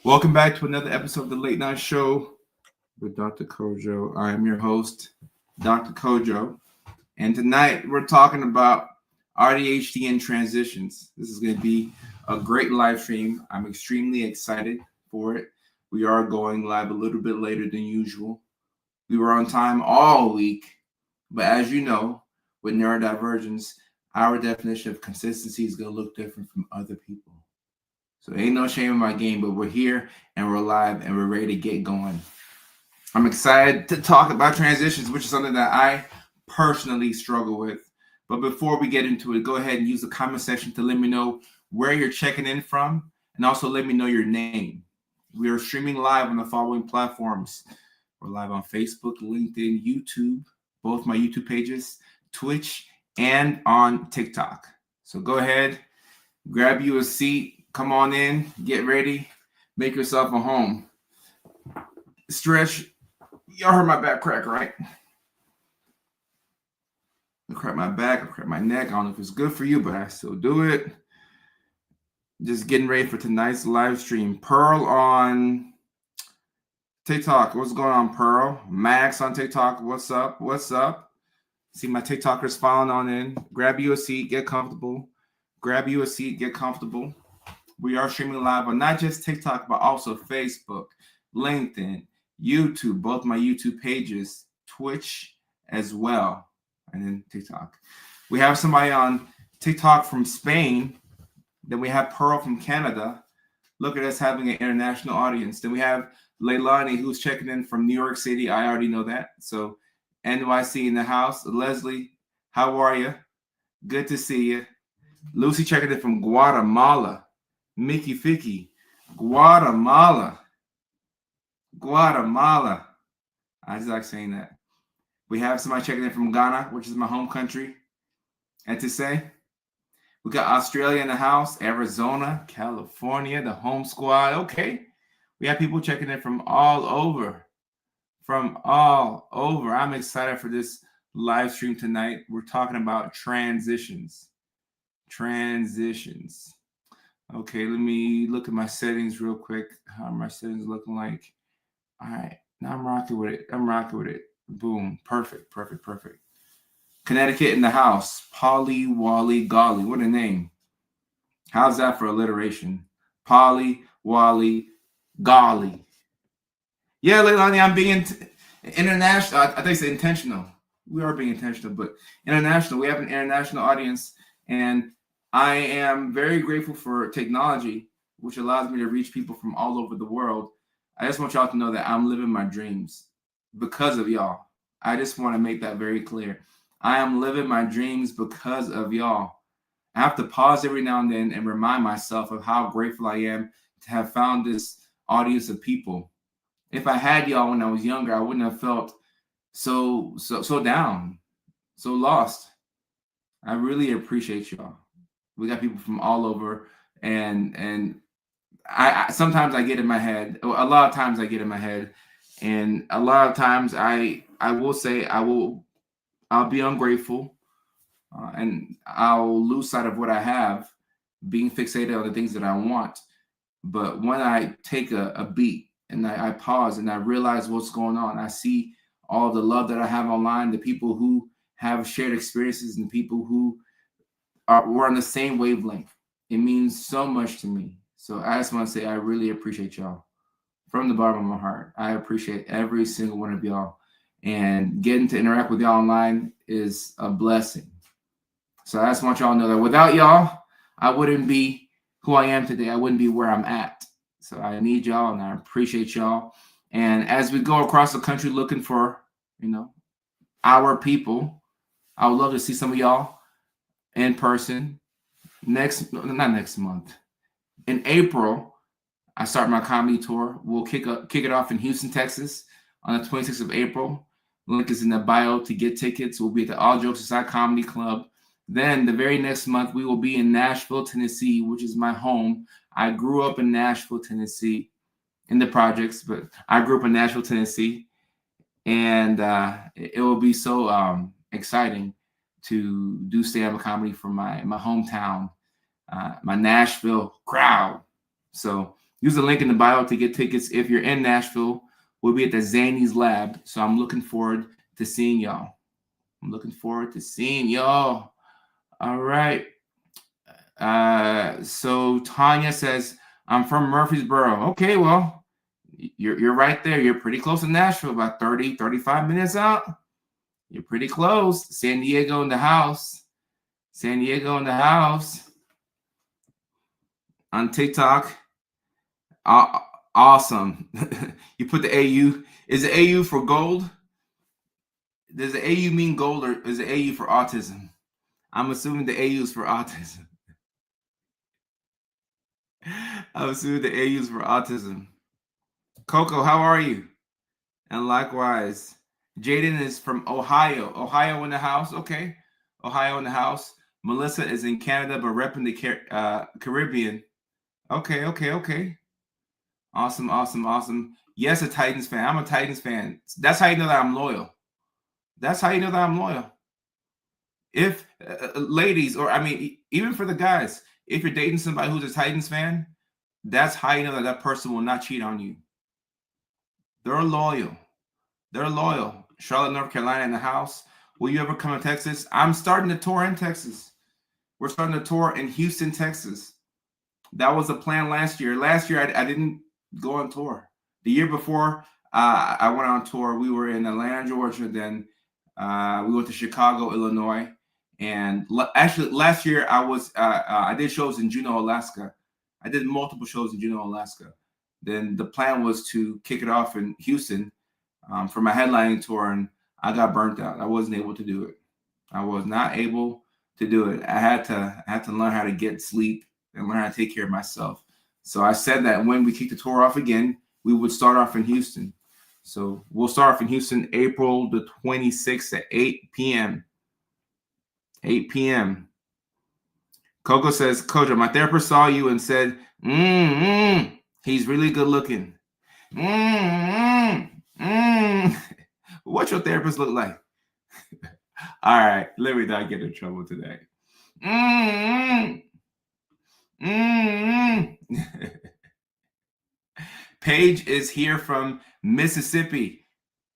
Welcome back to another episode of the Late Night Show with Dr. Kojo. I am your host, Dr. Kojo, and tonight we're talking about AuDHD and transitions. This is going to be a great live stream. I'm extremely excited for it. We are going live a little bit later than usual. We were on time all week, but as you know, with neurodivergence, our definition of consistency is going to look different from other people. So ain't no shame in my game, but we're here and we're live and we're ready to get going. I'm excited to talk about transitions, which is something that I personally struggle with. But before we get into it, go ahead and use the comment section to let me know where you're checking in from, and also let me know your name. We are streaming live on the following platforms. We're live on Facebook, LinkedIn, YouTube, both my YouTube pages, Twitch, and on TikTok. So go ahead, grab you a seat. Come on in, get ready, make yourself a home. Stretch. Y'all heard my back crack, right? I crack my back, I crack my neck. I don't know if it's good for you, but I still do it. Just getting ready for tonight's live stream. Pearl on TikTok. What's going on, Pearl? Max on TikTok. What's up? What's up? See my TikTokers filing on in. Grab you a seat, get comfortable. Grab you a seat, get comfortable. We are streaming live on not just TikTok, but also Facebook, LinkedIn, YouTube, both my YouTube pages, Twitch as well, and then TikTok. We have somebody on TikTok from Spain. Then we have Pearl from Canada. Look at us having an international audience. Then we have Leilani, who's checking in from New York City. I already know that. So NYC in the house. Leslie, how are you? Good to see you. Lucy checking in from Guatemala. Mickey Ficky, Guatemala. I just like saying that. We have somebody checking in from Ghana, which is my home country. And to say, we got Australia in the house, Arizona, California, the home squad. Okay. We have people checking in from all over. I'm excited for this live stream tonight. We're talking about transitions. Okay, let me look at my settings real quick. How are my settings looking like? All right, now I'm rocking with it. Boom, perfect. Connecticut in the house. Polly, Wally, Golly. What a name. How's that for alliteration? Polly, Wally, Golly. Yeah, Leilani, I'm being international. I think it's intentional. We are being intentional, but international. We have an international audience, and I am very grateful for technology, which allows me to reach people from all over the world. I just want y'all to know that I'm living my dreams because of y'all. I just want to make that very clear. I am living my dreams because of y'all. I have to pause every now and then and remind myself of how grateful I am to have found this audience of people. If I had y'all when I was younger, I wouldn't have felt so down, so lost. I really appreciate y'all. We got people from all over, and I sometimes I get in my head. A lot of times I get in my head, and a lot of times I will say I'll be ungrateful, and I'll lose sight of what I have, being fixated on the things that I want. But when I take a beat and I pause and I realize what's going on, I see all the love that I have online, the people who have shared experiences, and the people who we're on the same wavelength. It means so much to me. So I just want to say I really appreciate y'all from the bottom of my heart. I appreciate every single one of y'all, and getting to interact with y'all online is a blessing. So I just want y'all to know that without y'all, I wouldn't be who I am today. I wouldn't be where I'm at. So I need y'all, and I appreciate y'all. And as we go across the country looking for, our people, I would love to see some of y'all in person not next month. In April, I start my comedy tour. We'll kick it off in Houston, Texas on the 26th of April. Link is in the bio to get tickets. We'll be at the All Jokes Aside Comedy Club. Then the very next month, we will be in Nashville, Tennessee, which is my home. I grew up in Nashville, Tennessee, in the projects, but I grew up in Nashville, Tennessee. And it will be so exciting to do stand-up comedy from my hometown, my Nashville crowd. So Use the link in the bio to get tickets. If you're in Nashville, we'll be at the Zany's Lab. So I'm looking forward to seeing y'all. I'm looking forward to seeing y'all. All right. So Tanya says, I'm from Murfreesboro. Okay, well, you're right there. You're pretty close to Nashville, about 30, 35 minutes out. You're pretty close. San Diego in the house. San Diego in the house. On TikTok. Awesome. You put the AU. Is the AU for gold? Does the AU mean gold, or is the AU for autism? I'm assuming the AU is for autism. I'm assuming the AU is for autism. Coco, how are you? And likewise, Jaden is from Ohio. Ohio in the house. Okay. Ohio in the house. Melissa is in Canada, but repping the Caribbean. Okay. Awesome. Yes, a Titans fan. I'm a Titans fan. That's how you know that I'm loyal. If ladies, or I mean, even for the guys, if you're dating somebody who's a Titans fan, that's how you know that person will not cheat on you. They're loyal. Charlotte, North Carolina in the house. Will you ever come to Texas? I'm starting to tour in Texas. We're starting to tour in Houston, Texas. That was the plan last year. Last year, I didn't go on tour. The year before, I went on tour. We were in Atlanta, Georgia. Then we went to Chicago, Illinois. And actually, last year, I did shows in Juneau, Alaska. I did multiple shows in Juneau, Alaska. Then the plan was to kick it off in Houston for my headlining tour, and I got burnt out. I wasn't able to do it. I was not able to do it. I had to learn how to get sleep and learn how to take care of myself. So I said that when we kick the tour off again, we would start off in Houston. So we'll start off in Houston April the 26th at 8 p.m. 8 p.m. Coco says, Kojo, my therapist saw you and said, he's really good looking. What's your therapist look like? All right, let me not get in trouble today. Paige is here from Mississippi.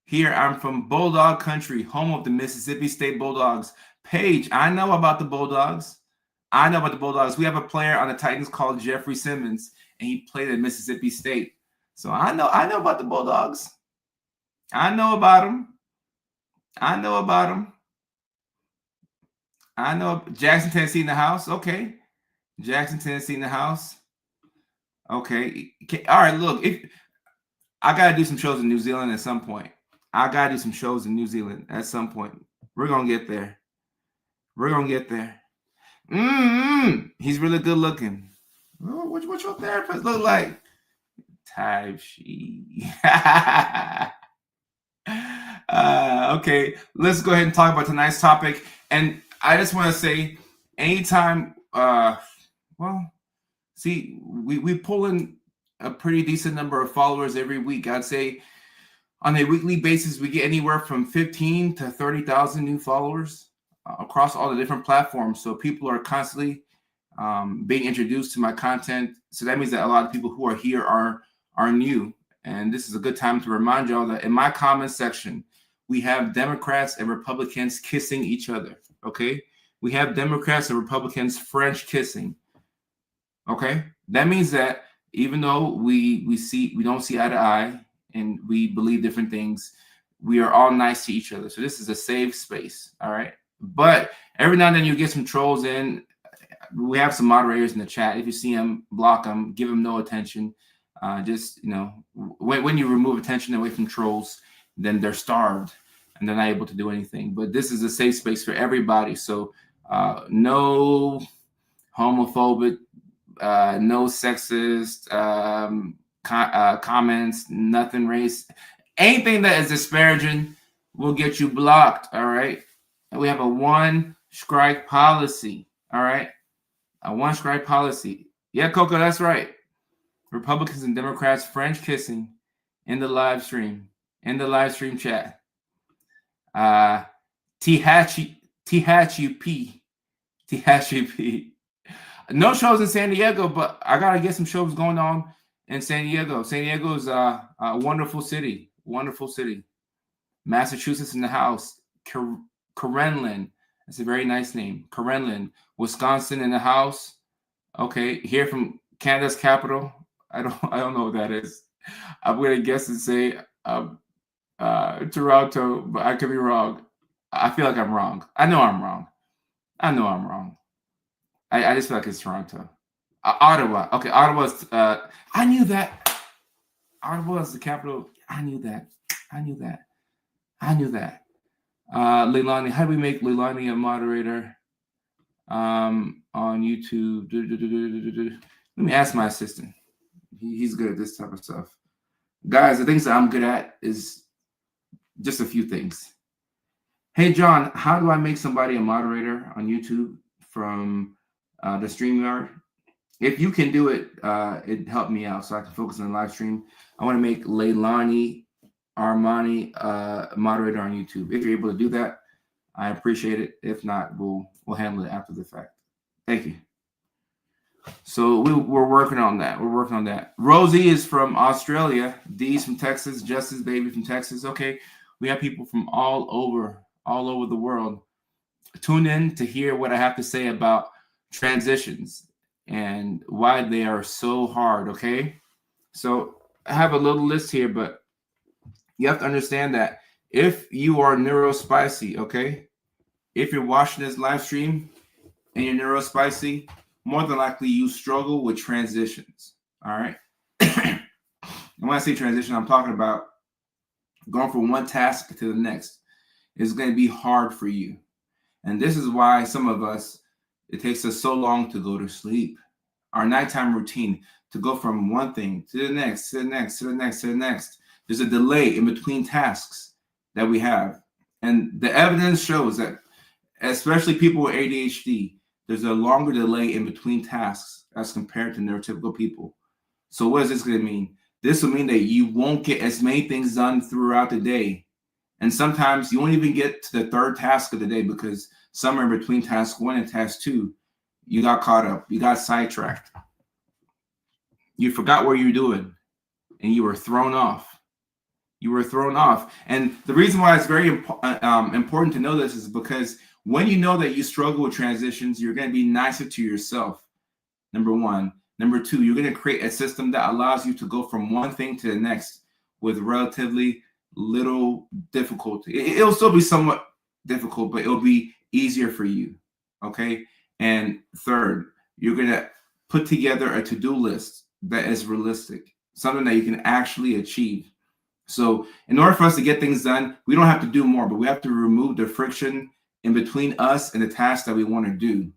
Here, I'm from Bulldog Country, home of the Mississippi State Bulldogs. Paige, I know about the Bulldogs. We have a player on the Titans called Jeffrey Simmons, and he played at Mississippi State. So I know about the Bulldogs. I know about them. I know Jackson, Tennessee in the house. Okay. Jackson, Tennessee in the house. Okay. All right, look, if I got to do some shows in New Zealand at some point. We're going to get there. He's really good looking. What's your therapist look like? Type she. Okay, let's go ahead and talk about tonight's topic. And I just want to say, anytime, we pull in a pretty decent number of followers every week. I'd say on a weekly basis, we get anywhere from 15 to 30,000 new followers across all the different platforms. So people are constantly being introduced to my content. So that means that a lot of people who are here are new. And this is a good time to remind y'all that in my comment section, we have Democrats and Republicans kissing each other. Okay. We have Democrats and Republicans French kissing. Okay. That means that even though we don't see eye to eye and we believe different things, we are all nice to each other. So this is a safe space. All right. But every now and then you get some trolls in. We have some moderators in the chat. If you see them, block them, give them no attention. When you remove attention away from trolls, then they're starved and they're not able to do anything. But this is a safe space for everybody. So no homophobic, no sexist comments, nothing race. Anything that is disparaging will get you blocked, all right? And we have a one-strike policy, all right? A one-strike policy. Yeah, Coco, that's right. Republicans and Democrats French kissing in the live stream chat. THUP. No shows in San Diego, but I gotta get some shows going on in San Diego. San Diego is a wonderful city. Wonderful city. Massachusetts in the house. Karenlin. That's a very nice name. Karenlin. Wisconsin in the house. Okay. Here from Canada's capital. I don't know what that is. I'm gonna guess and say Toronto, but I could be wrong. I feel like I'm wrong. I know I'm wrong. I just feel like it's Toronto. Ottawa. Okay, Ottawa's. I knew that. Ottawa is the capital. I knew that. Leilani, how do we make Leilani a moderator on YouTube? Let me ask my assistant. He's good at this type of stuff. Guys, the things that I'm good at is just a few things. Hey, John, how do I make somebody a moderator on YouTube from the StreamYard? If you can do it, it helped me out so I can focus on the live stream. I want to make Leilani Armani moderator on YouTube. If you're able to do that, I appreciate it. If not, we'll handle it after the fact. Thank you. So we're working on that. Rosie is from Australia. Dee's from Texas. Justice Baby from Texas. Okay, we have people from all over the world. Tune in to hear what I have to say about transitions and why they are so hard. Okay, so I have a little list here, but you have to understand that if you are neurospicy, okay, if you're watching this live stream and you're neurospicy, more than likely you struggle with transitions. All right. And when I say transition, I'm talking about going from one task to the next. It's going to be hard for you. And this is why some of us, it takes us so long to go to sleep. Our nighttime routine, to go from one thing to the next, to the next, to the next, to the next. There's a delay in between tasks that we have. And the evidence shows that, especially people with ADHD, there's a longer delay in between tasks as compared to neurotypical people. So what is this going to mean? This will mean that you won't get as many things done throughout the day. And sometimes you won't even get to the third task of the day because somewhere in between task 1 and task 2, you got caught up. You got sidetracked. You forgot what you were doing and you were thrown off. And the reason why it's very important to know this is because when you know that you struggle with transitions, you're going to be nicer to yourself. Number one. Number two, you're going to create a system that allows you to go from one thing to the next with relatively little difficulty. It'll still be somewhat difficult, but it'll be easier for you. Okay. And third, you're going to put together a to-do list that is realistic, something that you can actually achieve. So in order for us to get things done, we don't have to do more, but we have to remove the friction in between us and the task that we want to do.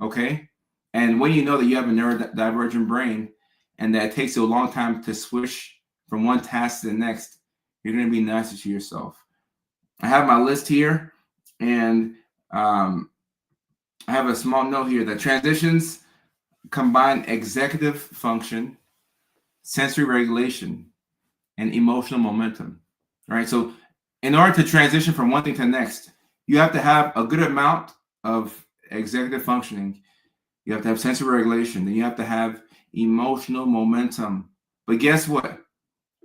Okay. And when you know that you have a neurodivergent brain and that it takes you a long time to switch from one task to the next, you're going to be nicer to yourself. I have my list here, and I have a small note here that transitions combine executive function, sensory regulation, and emotional momentum. All right. So in order to transition from one thing to the next, you have to have a good amount of executive functioning. You have to have sensory regulation. Then you have to have emotional momentum. But guess what?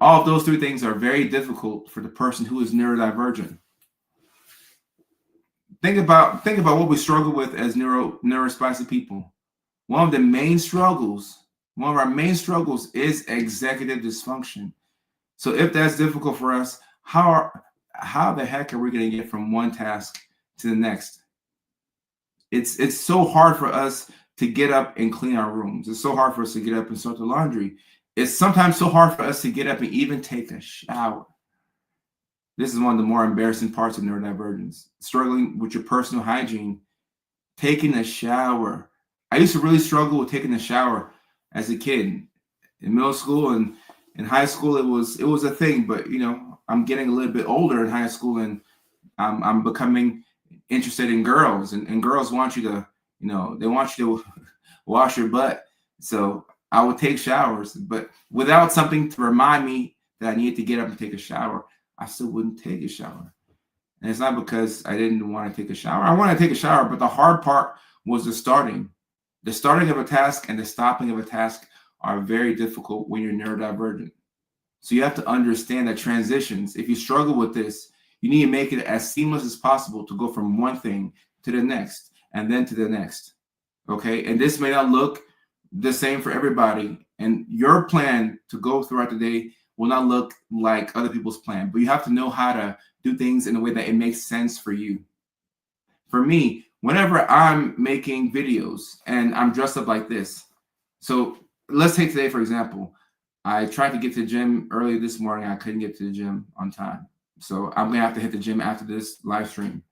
All of those three things are very difficult for the person who is neurodivergent. Think about what we struggle with as neurospicy people. One of our main struggles is executive dysfunction. So if that's difficult for us, how the heck are we going to get from one task to the next? It's so hard for us to get up and clean our rooms. It's so hard for us to get up and start the laundry. It's sometimes so hard for us to get up and even take a shower. This is one of the more embarrassing parts of neurodivergence. Struggling with your personal hygiene, taking a shower. I used to really struggle with taking a shower as a kid. In middle school and in high school, it was a thing, but I'm getting a little bit older in high school, and I'm becoming interested in girls, and girls want you to, they want you to wash your butt. So I would take showers, but without something to remind me that I needed to get up and take a shower, I still wouldn't take a shower. And it's not because I didn't want to take a shower. I want to take a shower, but the hard part was the starting of a task and the stopping of a task are very difficult when you're neurodivergent. So you have to understand that transitions, if you struggle with this, you need to make it as seamless as possible to go from one thing to the next and then to the next. Okay. And this may not look the same for everybody. And your plan to go throughout the day will not look like other people's plan, but you have to know how to do things in a way that it makes sense for you. For me, whenever I'm making videos and I'm dressed up like this, so let's take today, for example. I tried to get to the gym early this morning. I couldn't get to the gym on time. So I'm going to have to hit the gym after this live stream.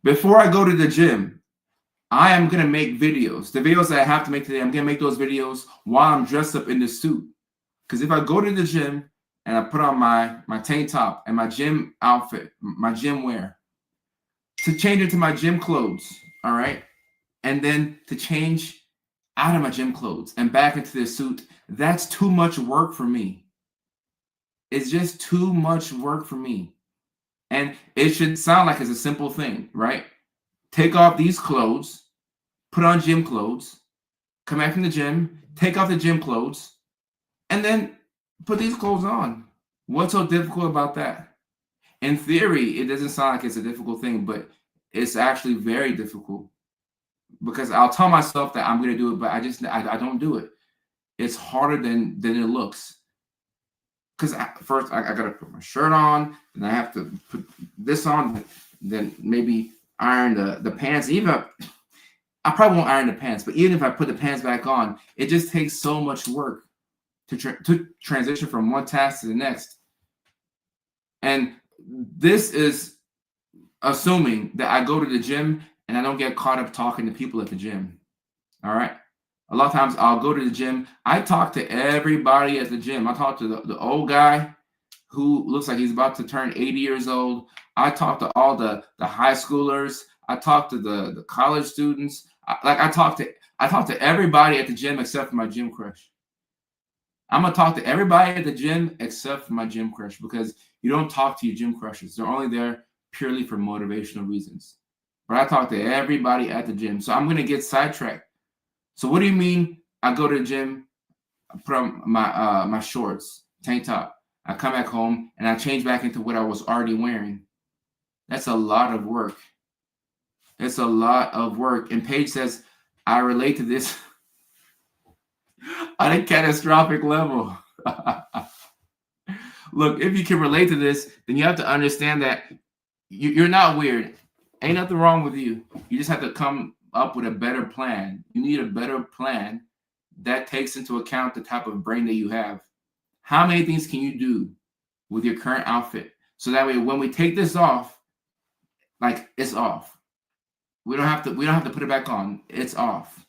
Before I go to the gym, I am going to make videos. The videos that I have to make today, I'm going to make those videos while I'm dressed up in the suit. Because if I go to the gym and I put on my tank top and my gym outfit, my gym wear, to change into my gym clothes, all right, and then to change out of my gym clothes and back into the suit, that's too much work for me. It's just too much work for me. And it should sound like it's a simple thing, right? Take off these clothes, put on gym clothes, come back from the gym, take off the gym clothes, and then put these clothes on. What's so difficult about that? In theory, it doesn't sound like it's a difficult thing, but it's actually very difficult because I'll tell myself that I'm going to do it, but I don't do it. It's harder than it looks. Because first I got to put my shirt on, and I have to put this on, then maybe iron the pants. Even I probably won't iron the pants, but even if I put the pants back on, it just takes so much work to transition from one task to the next. And this is assuming that I go to the gym and I don't get caught up talking to people at the gym. All right. A lot of times I'll go to the gym. I talk to everybody at the gym. I talk to the old guy who looks like he's about to turn 80 years old. I talk to all the high schoolers. I talk to the college students. I talk to everybody at the gym except for my gym crush. I'm going to talk to everybody at the gym except for my gym crush, because you don't talk to your gym crushes. They're only there purely for motivational reasons. But I talk to everybody at the gym. So I'm going to get sidetracked. So what do you mean I go to the gym, I put on my shorts, tank top, I come back home, and I change back into what I was already wearing? That's a lot of work. It's a lot of work. And Paige says, I relate to this on a catastrophic level. Look, if you can relate to this, then you have to understand that you're not weird. Ain't nothing wrong with you. You just have to come up with a better plan. You need a better plan that takes into account the type of brain that you have. How many things can you do with your current outfit? So that way, when we take this off, like, it's off. We don't have to put it back on. It's off.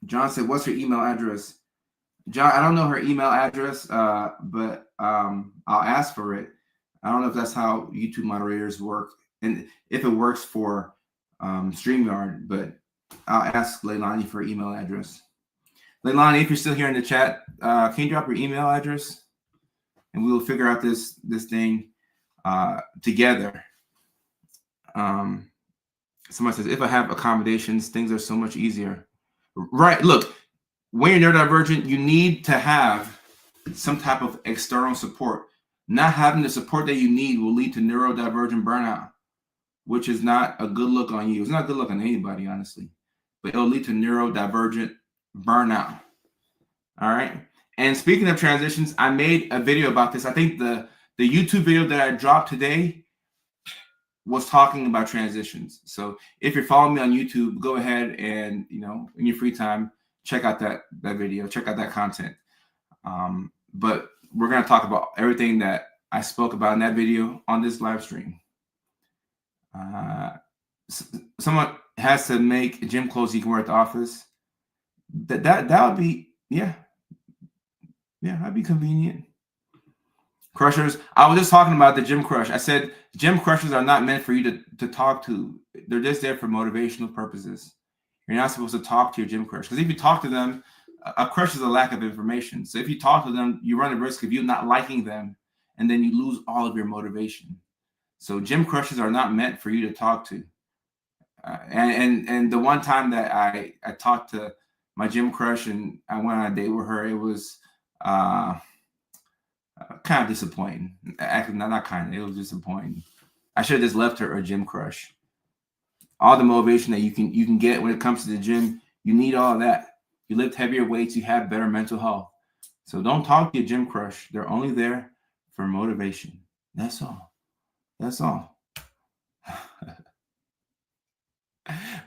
John said, what's her email address? John, I don't know her email address, but I'll ask for it. I don't know if that's how YouTube moderators work, and if it works for StreamYard, but I'll ask Leilani for her email address. Leilani, if you're still here in the chat, can you drop your email address? And we will figure out this thing together. Somebody says, if I have accommodations, things are so much easier. Right. Look, when you're neurodivergent, you need to have some type of external support. Not having the support that you need will lead to neurodivergent burnout, which is not a good look on you. It's not a good look on anybody, honestly, but it'll lead to neurodivergent burnout. All right. And speaking of transitions, I made a video about this. I think the YouTube video that I dropped today was talking about transitions. So if you're following me on YouTube, go ahead and, in your free time, check out that video, check out that content. But we're going to talk about everything that I spoke about in that video on this live stream. Someone has to make gym clothes you can wear at the office. That would be, that'd be convenient. Crushers. I was just talking about the gym crush. I said gym crushers are not meant for you to talk to. They're just there for motivational purposes. You're not supposed to talk to your gym crush, because if you talk to them, a crush is a lack of information. So if you talk to them, you run the risk of you not liking them, and then you lose all of your motivation. So gym crushes are not meant for you to talk to. And the one time that I talked to my gym crush, and I went on a date with her. It was kind of disappointing. Actually, not kind of. It was disappointing. I should have just left her a gym crush. All the motivation that you can get when it comes to the gym, you need all of that. You lift heavier weights, you have better mental health. So don't talk to your gym crush. They're only there for motivation. That's all. That's all.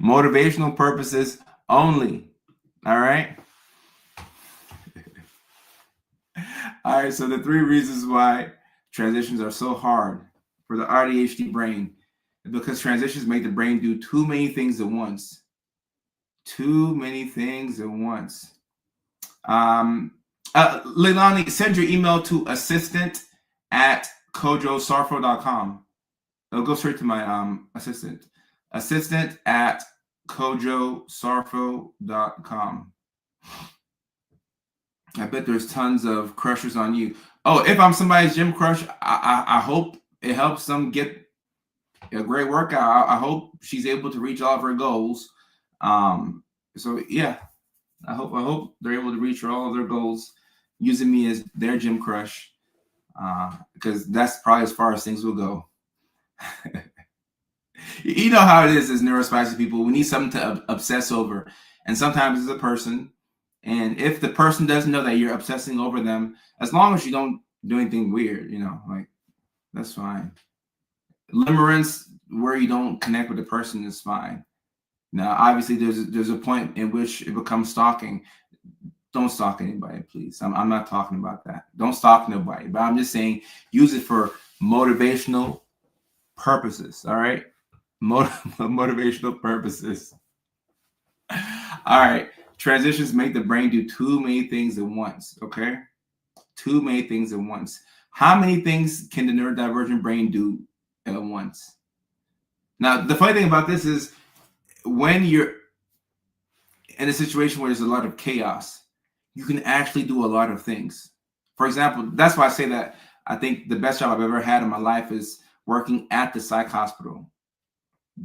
Motivational purposes only. All right. All right. So the 3 reasons why transitions are so hard for the AuDHD brain is because transitions make the brain do too many things at once. Too many things at once. Leilani, send your email to assistant@kojosarfo.com. It'll go straight to my assistant. Assistant@kojosarfo.com. I bet there's tons of crushes on you. Oh, if I'm somebody's gym crush, I hope it helps them get a great workout. I hope she's able to reach all of her goals. So yeah, I hope they're able to reach all of their goals using me as their gym crush, because that's probably as far as things will go. You know how it is as neurospicy people. We need something to obsess over, and sometimes it's a person. And if the person doesn't know that you're obsessing over them, as long as you don't do anything weird, like that's fine. Limerence where you don't connect with the person is fine. Now, obviously, there's a point in which it becomes stalking. Don't stalk anybody, please. I'm not talking about that. Don't stalk nobody. But I'm just saying, use it for motivational purposes. All right, motivational purposes. All right. Transitions make the brain do too many things at once. Okay, too many things at once. How many things can the neurodivergent brain do at once? Now, the funny thing about this is when you're in a situation where there's a lot of chaos, you can actually do a lot of things. For example, that's why I say that I think the best job I've ever had in my life is working at the psych hospital,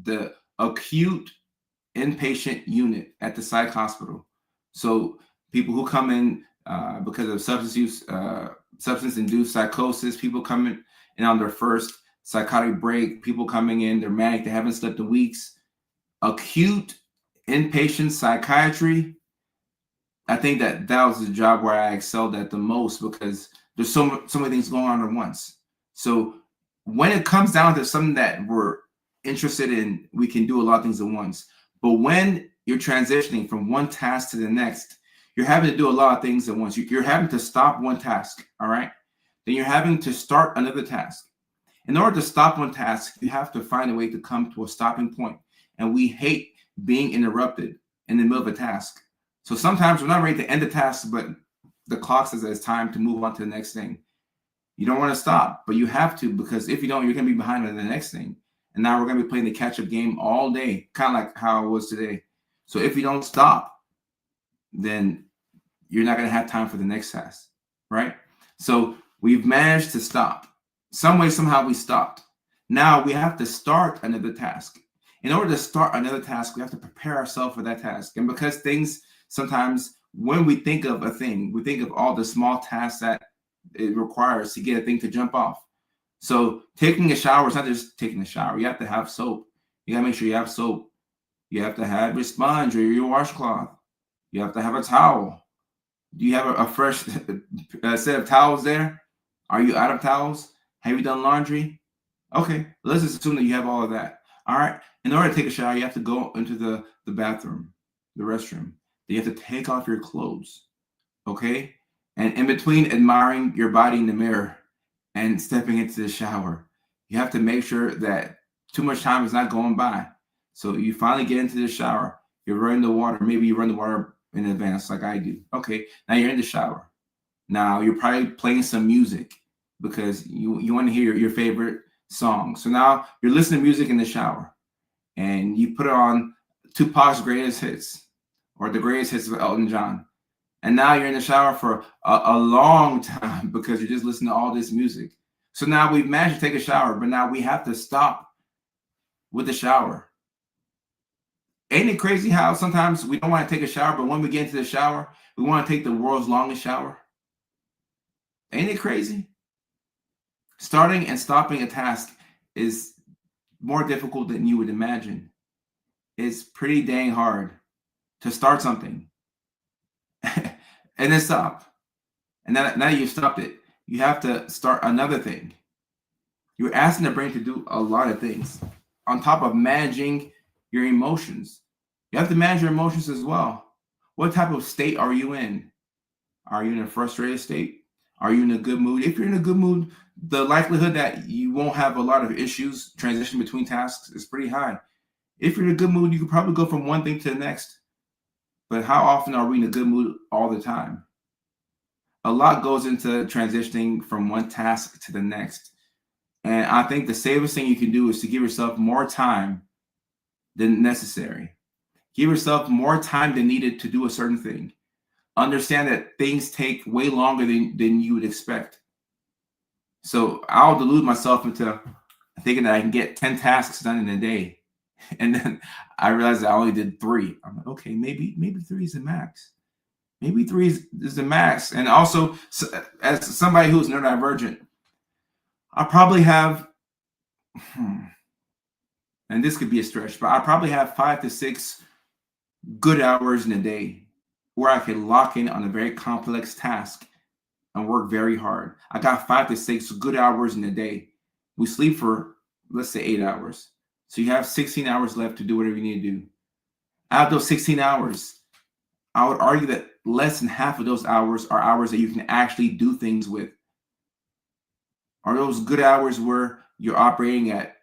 the acute inpatient unit at the psych hospital. So people who come in because of substance-induced psychosis, people coming in on their first psychotic break, people coming in, they're manic, they haven't slept in weeks. Acute inpatient psychiatry, I think that was the job where I excelled at the most because there's so many things going on at once. So when it comes down to something that we're interested in, we can do a lot of things at once. But when you're transitioning from one task to the next, you're having to do a lot of things at once. You're having to stop one task, all right? Then you're having to start another task. In order to stop one task, you have to find a way to come to a stopping point. And we hate being interrupted in the middle of a task. So sometimes we're not ready to end the task, but the clock says that it's time to move on to the next thing. You don't want to stop, but you have to, because if you don't, you're going to be behind on the next thing. And now we're going to be playing the catch-up game all day, kind of like how it was today. So if you don't stop, then you're not going to have time for the next task, right? So we've managed to stop. Some way, somehow we stopped. Now we have to start another task. In order to start another task, we have to prepare ourselves for that task. And because things sometimes, when we think of a thing, we think of all the small tasks that it requires to get a thing to jump off. So taking a shower is not just taking a shower. You have to have soap. You got to make sure you have soap. You have to have your sponge or your washcloth. You have to have a towel. Do you have a fresh set of towels there? Are you out of towels? Have you done laundry? Okay, let's just assume that you have all of that. All right. In order to take a shower, you have to go into the bathroom, the restroom. You have to take off your clothes. Okay. And in between admiring your body in the mirror and stepping into the shower, you have to make sure that too much time is not going by. So you finally get into the shower. You're running the water. Maybe you run the water in advance like I do. Okay. Now you're in the shower. Now you're probably playing some music because you want to hear your favorite song. So now you're listening to music in the shower and you put on Tupac's greatest hits or the greatest hits of Elton John. And now you're in the shower for a long time because you're just listening to all this music. So now we've managed to take a shower, but now we have to stop with the shower. Ain't it crazy how sometimes we don't want to take a shower, but when we get into the shower, we want to take the world's longest shower? Ain't it crazy? Starting and stopping a task is more difficult than you would imagine. It's pretty dang hard to start something and then stop. And now you've stopped it, you have to start another thing. You're asking the brain to do a lot of things on top of managing your emotions. You have to manage your emotions as well. What type of state are you in? Are you in a frustrated state? Are you in a good mood? If you're in a good mood, the likelihood that you won't have a lot of issues transition between tasks is pretty high. If you're in a good mood, you can probably go from one thing to the next. But how often are we in a good mood all the time? A lot goes into transitioning from one task to the next. And I think the safest thing you can do is to give yourself more time than necessary. Give yourself more time than needed to do a certain thing. Understand that things take way longer than you would expect. So I'll delude myself into thinking that I can get 10 tasks done in a day. And then I realized I only did 3. I'm like, okay, maybe 3 is the max. Maybe 3 is the max. And also, as somebody who's neurodivergent, I probably have, and this could be a stretch, but I probably have 5 to 6 good hours in a day where I can lock in on a very complex task and work very hard. I got 5 to 6 good hours in a day. We sleep for, let's say, 8 hours. So you have 16 hours left to do whatever you need to do. Out of those 16 hours, I would argue that less than half of those hours are hours that you can actually do things with. Are those good hours where you're operating at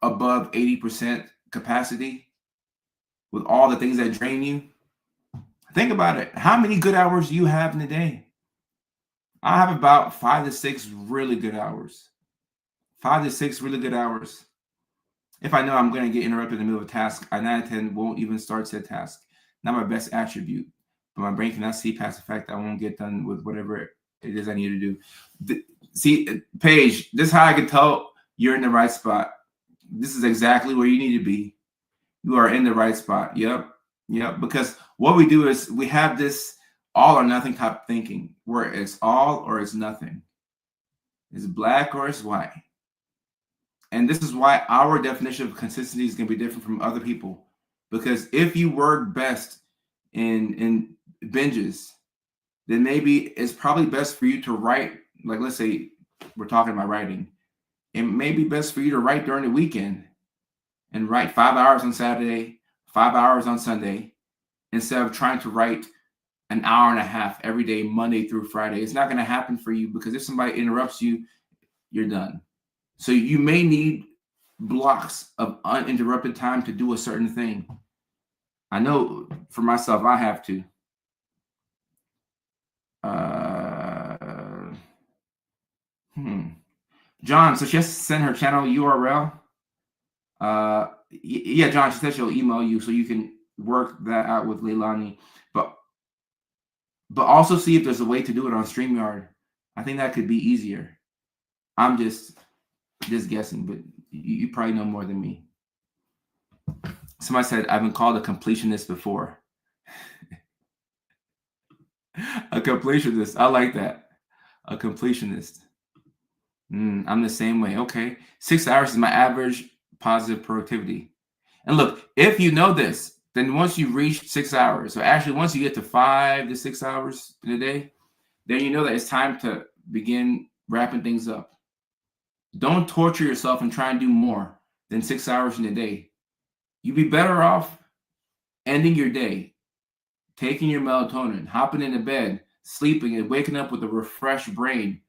above 80% capacity with all the things that drain you? Think about it. How many good hours do you have in a day? I have about 5 to 6 really good hours. 5 to 6 really good hours. If I know I'm going to get interrupted in the middle of a task, I 9 out of 10 won't even start said task. Not my best attribute, but my brain cannot see past the fact that I won't get done with whatever it is I need to do. See, Paige, this is how I can tell you're in the right spot. This is exactly where you need to be. You are in the right spot. Yep. Because what we do is we have this all or nothing type thinking, where it's all or it's nothing. It's black or it's white. And this is why our definition of consistency is going to be different from other people. Because if you work best in binges, then maybe it's probably best for you to write, like let's say we're talking about writing. It may be best for you to write during the weekend and write 5 hours on Saturday, 5 hours on Sunday, instead of trying to write an hour and a half every day, Monday through Friday. It's not going to happen for you, because if somebody interrupts you, you're done. So you may need blocks of uninterrupted time to do a certain thing. I know for myself, I have to. John, so she has to send her channel URL. Yeah, John, she said she'll email you so you can work that out with Leilani. But also see if there's a way to do it on StreamYard. I think that could be easier. I'm just guessing, but you probably know more than me. Somebody said I've been called a completionist before. A completionist. I like that. A completionist. I'm the same way. Okay. 6 hours is my average positive productivity. And look, if you know this, then once you reach 6 hours, so actually once you get to 5 to 6 hours in a day, then you know that it's time to begin wrapping things up. Don't torture yourself and try and do more than 6 hours in a day. You'd be better off ending your day, taking your melatonin, hopping into bed, sleeping, and waking up with a refreshed brain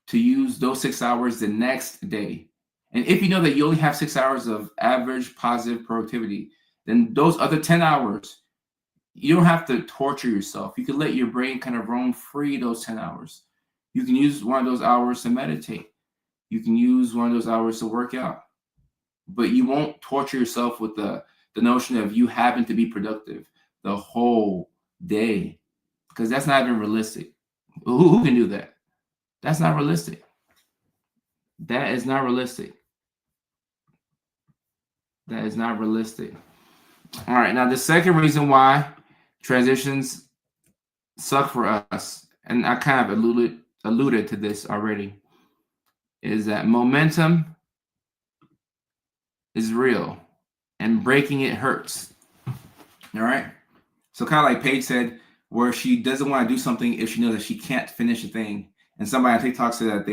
to use those 6 hours the next day. And if you know that you only have 6 hours of average positive productivity, then those other 10 hours, you don't have to torture yourself. You can let your brain kind of roam free those 10 hours. You can use one of those hours to meditate. You can use one of those hours to work out. But you won't torture yourself with the notion of you having to be productive the whole day, because that's not even realistic. Who can do that? That's not realistic. That is not realistic. That is not realistic. All right. Now, the second reason why transitions suck for us, and I kind of alluded to this already, is that momentum is real and breaking it hurts. All right. So kind of like Paige said, where she doesn't want to do something if she knows that she can't finish a thing. And somebody on TikTok said that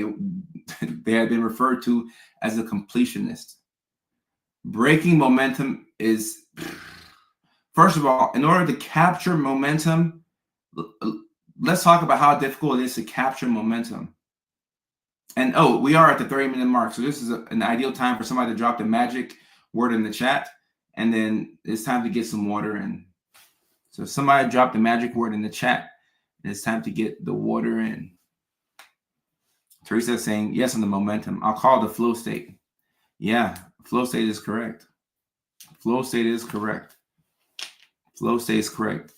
they had been referred to as a completionist. Breaking momentum is, first of all, in order to capture momentum, let's talk about how difficult it is to capture momentum. And we are at the 30-minute mark. So this is an ideal time for somebody to drop the magic word in the chat. And then it's time to get some water in. So somebody drop the magic word in the chat. And it's time to get the water in. Teresa's saying yes on the momentum. I'll call it the flow state. Yeah, flow state is correct. Flow state is correct. Flow state is correct.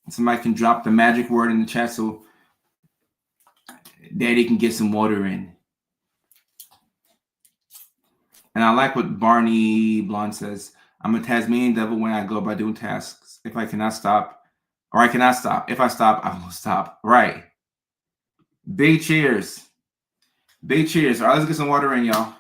Somebody can drop the magic word in the chat so Daddy can get some water in. And I like what Barney Blonde says. I'm a Tasmanian devil when I go by doing tasks. If I cannot stop, or I cannot stop. If I stop, I will stop. Right. Big cheers. Big cheers. All right, let's get some water in, y'all.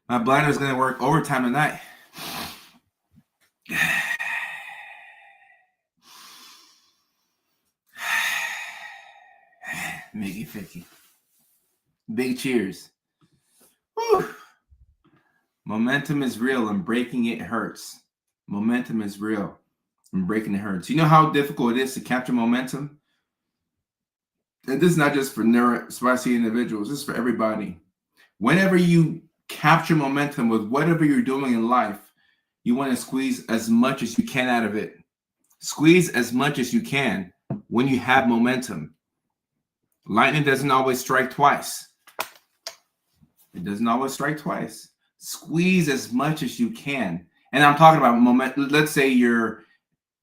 My bladder is going to work overtime tonight. Mickey Ficky. Big cheers. Woo. Momentum is real and breaking it hurts. Momentum is real and breaking it hurts. You know how difficult it is to capture momentum? And this is not just for neurospicy individuals. This is for everybody. Whenever you capture momentum with whatever you're doing in life, you want to squeeze as much as you can out of it. Squeeze as much as you can when you have momentum. Lightning doesn't always strike twice. It doesn't always strike twice. Squeeze as much as you can. And I'm talking about momentum. Let's say you're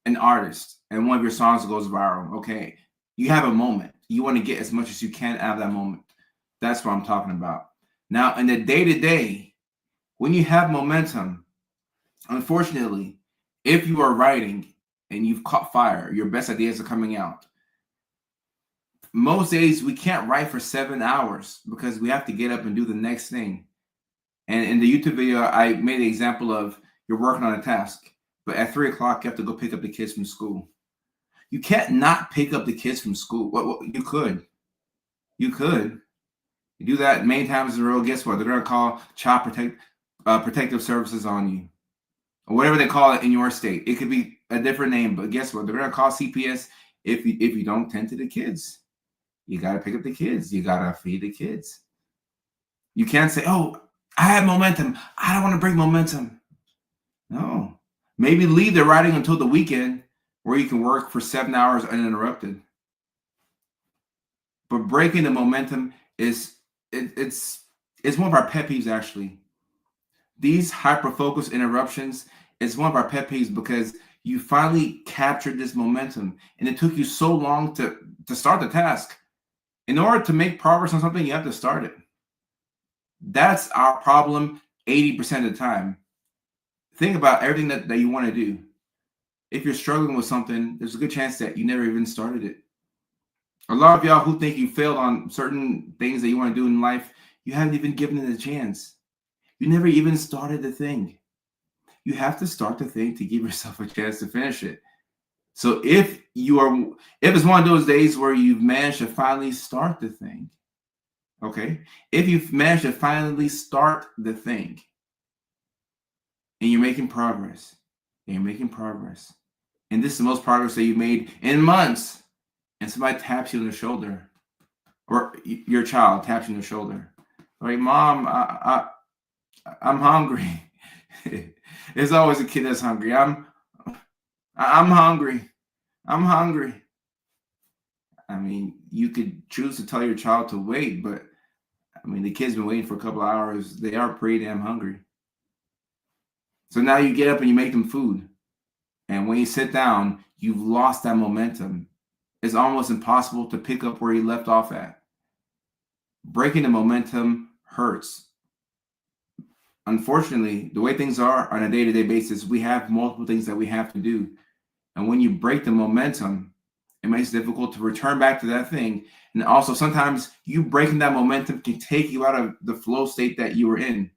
an artist and one of your songs goes viral. Okay. You have a moment. You want to get as much as you can out of that moment. That's what I'm talking about. Now, in the day-to-day, when you have momentum, unfortunately, if you are writing and you've caught fire, your best ideas are coming out. Most days we can't write for 7 hours because we have to get up and do the next thing. And in the YouTube video, I made the example of you're working on a task, but at 3 o'clock, you have to go pick up the kids from school. You can't not pick up the kids from school. Well, you could. You could. You do that many times in a row, guess what? They're going to call child protective services on you. Or whatever they call it in your state. It could be a different name, but guess what? They're going to call CPS if you don't tend to the kids. You got to pick up the kids. You got to feed the kids. You can't say, oh, I have momentum. I don't want to break momentum. No. Maybe leave the writing until the weekend where you can work for 7 hours uninterrupted. But breaking the momentum is it's one of our pet peeves, actually. These hyper-focused interruptions is one of our pet peeves because you finally captured this momentum and it took you so long to start the task. In order to make progress on something, you have to start it. That's our problem 80% of the time. Think about everything that you want to do. If you're struggling with something, there's a good chance that you never even started it. A lot of y'all who think you failed on certain things that you want to do in life, you haven't even given it a chance. You never even started the thing. You have to start the thing to give yourself a chance to finish it. So if it's one of those days where you've managed to finally start the thing, okay? If you've managed to finally start the thing and you're making progress, and this is the most progress that you've made in months, and somebody taps you on the shoulder, or your child taps you on the shoulder, like, Mom, I'm hungry. There's always a kid that's hungry. I'm hungry. I'm hungry. I mean, you could choose to tell your child to wait, but I mean, the kids been waiting for a couple of hours. They are pretty damn hungry. So now you get up and you make them food. And when you sit down, you've lost that momentum. It's almost impossible to pick up where you left off at. Breaking the momentum hurts. Unfortunately, the way things are on a day-to-day basis, we have multiple things that we have to do. And when you break the momentum, it makes it difficult to return back to that thing. And also sometimes you breaking that momentum can take you out of the flow state that you were in.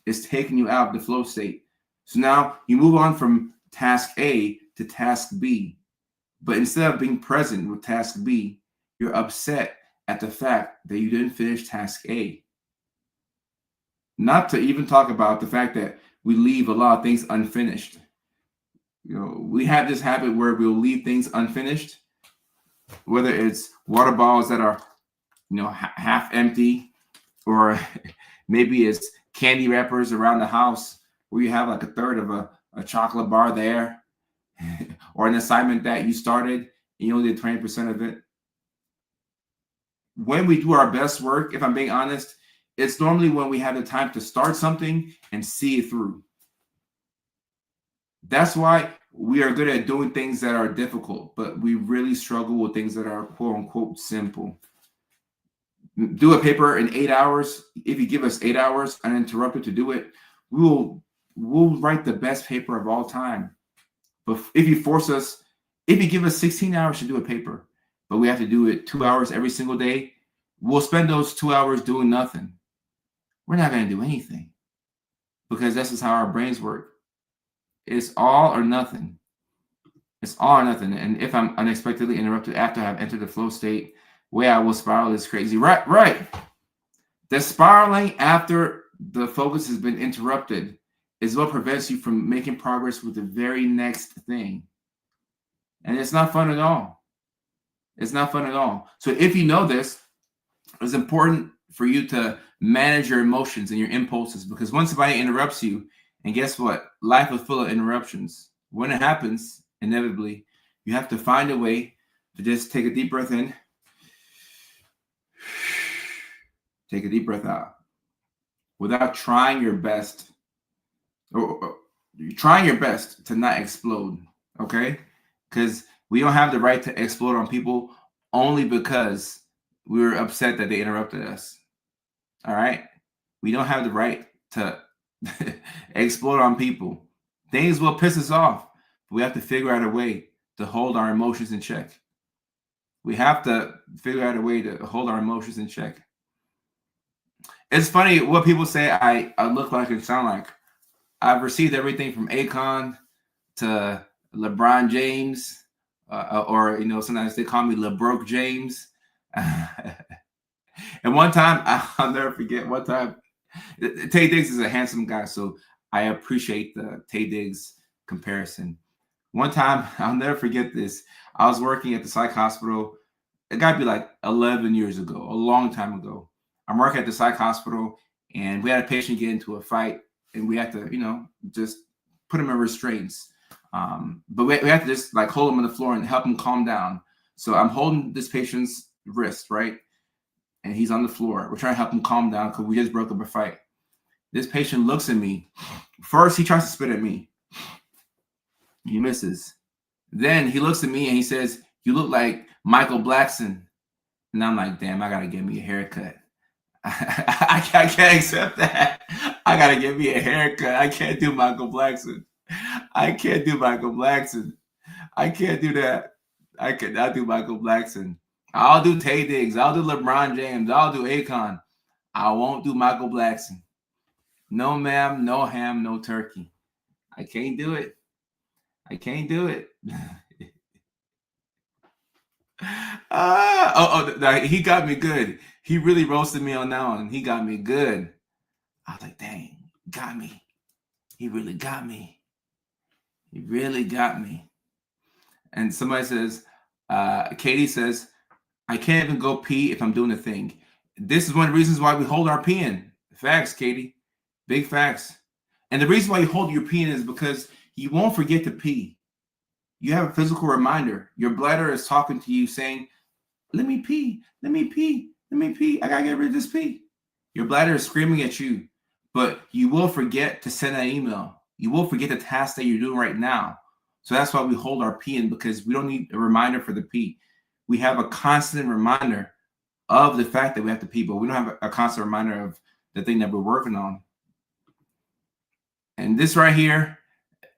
It's taking you out of the flow state. So now you move on from task A to task B. But instead of being present with task B, you're upset at the fact that you didn't finish task A. Not to even talk about the fact that we leave a lot of things unfinished. You know, we have this habit where we'll leave things unfinished, whether it's water bottles that are, you know, half empty, or maybe it's candy wrappers around the house where you have like a third of a chocolate bar there, or an assignment that you started and you only did 20% of it. When we do our best work, if I'm being honest, it's normally when we have the time to start something and see it through. That's why we are good at doing things that are difficult, but we really struggle with things that are quote unquote simple. Do a paper in 8 hours. If you give us 8 hours uninterrupted to do it, we'll write the best paper of all time. But if you force us, if you give us 16 hours to do a paper, but we have to do it 2 hours every single day, we'll spend those 2 hours doing nothing. We're not going to do anything, because this is how our brains work. It's all or nothing. It's all or nothing. And if I'm unexpectedly interrupted after I've entered the flow state, way I will spiral is crazy. Right. The spiraling after the focus has been interrupted is what prevents you from making progress with the very next thing. And it's not fun at all. It's not fun at all. So if you know this, it's important for you to manage your emotions and your impulses, because when somebody interrupts you, and guess what? Life is full of interruptions. When it happens, inevitably, you have to find a way to just take a deep breath in, take a deep breath out, without trying your best, or trying your best to not explode, okay? Because we don't have the right to explode on people only because we were upset that they interrupted us. All right? We don't have the right to explode on people. Things will piss us off, but we have to figure out a way to hold our emotions in check. We have to figure out a way to hold our emotions in check. It's funny what people say I look like and sound like. I've received everything from Akon to LeBron James, or, you know, sometimes they call me LeBroke James. And one time, I'll never forget, one time, Tay Diggs is a handsome guy, so I appreciate the Tay Diggs comparison. One time, I'll never forget this. I was working at the psych hospital. It got to be like 11 years ago, a long time ago. I'm working at the psych hospital, and we had a patient get into a fight, and we had to, you know, just put him in restraints. But we had to just like hold him on the floor and help him calm down. So I'm holding this patient's wrist, right? And he's on the floor. We're trying to help him calm down because we just broke up a fight. This patient looks at me. First, he tries to spit at me. He misses. Then he looks at me and he says, "You look like Michael Blackson." And I'm like, damn, I got to get me a haircut. I can't accept that. I got to get me a haircut. I can't do Michael Blackson. I can't do Michael Blackson. I can't do that. I cannot do Michael Blackson. I'll do Tay Diggs. I'll do LeBron James. I'll do Akon. I won't do Michael Blackson. No ma'am, no ham, no turkey. I can't do it. I can't do it. He got me good. He really roasted me on that one. He got me good. I was like, dang, got me. He really got me. He really got me. And somebody says, Katie says, I can't even go pee if I'm doing a thing. This is one of the reasons why we hold our pee in. Facts, Katie. Big facts. And the reason why you hold your pee in is because you won't forget to pee. You have a physical reminder. Your bladder is talking to you saying, let me pee, let me pee, let me pee. I got to get rid of this pee. Your bladder is screaming at you, but you will forget to send an email. You will forget the task that you're doing right now. So that's why we hold our pee in, because we don't need a reminder for the pee. We have a constant reminder of the fact that we have to pee, but we don't have a constant reminder of the thing that we're working on. And this right here,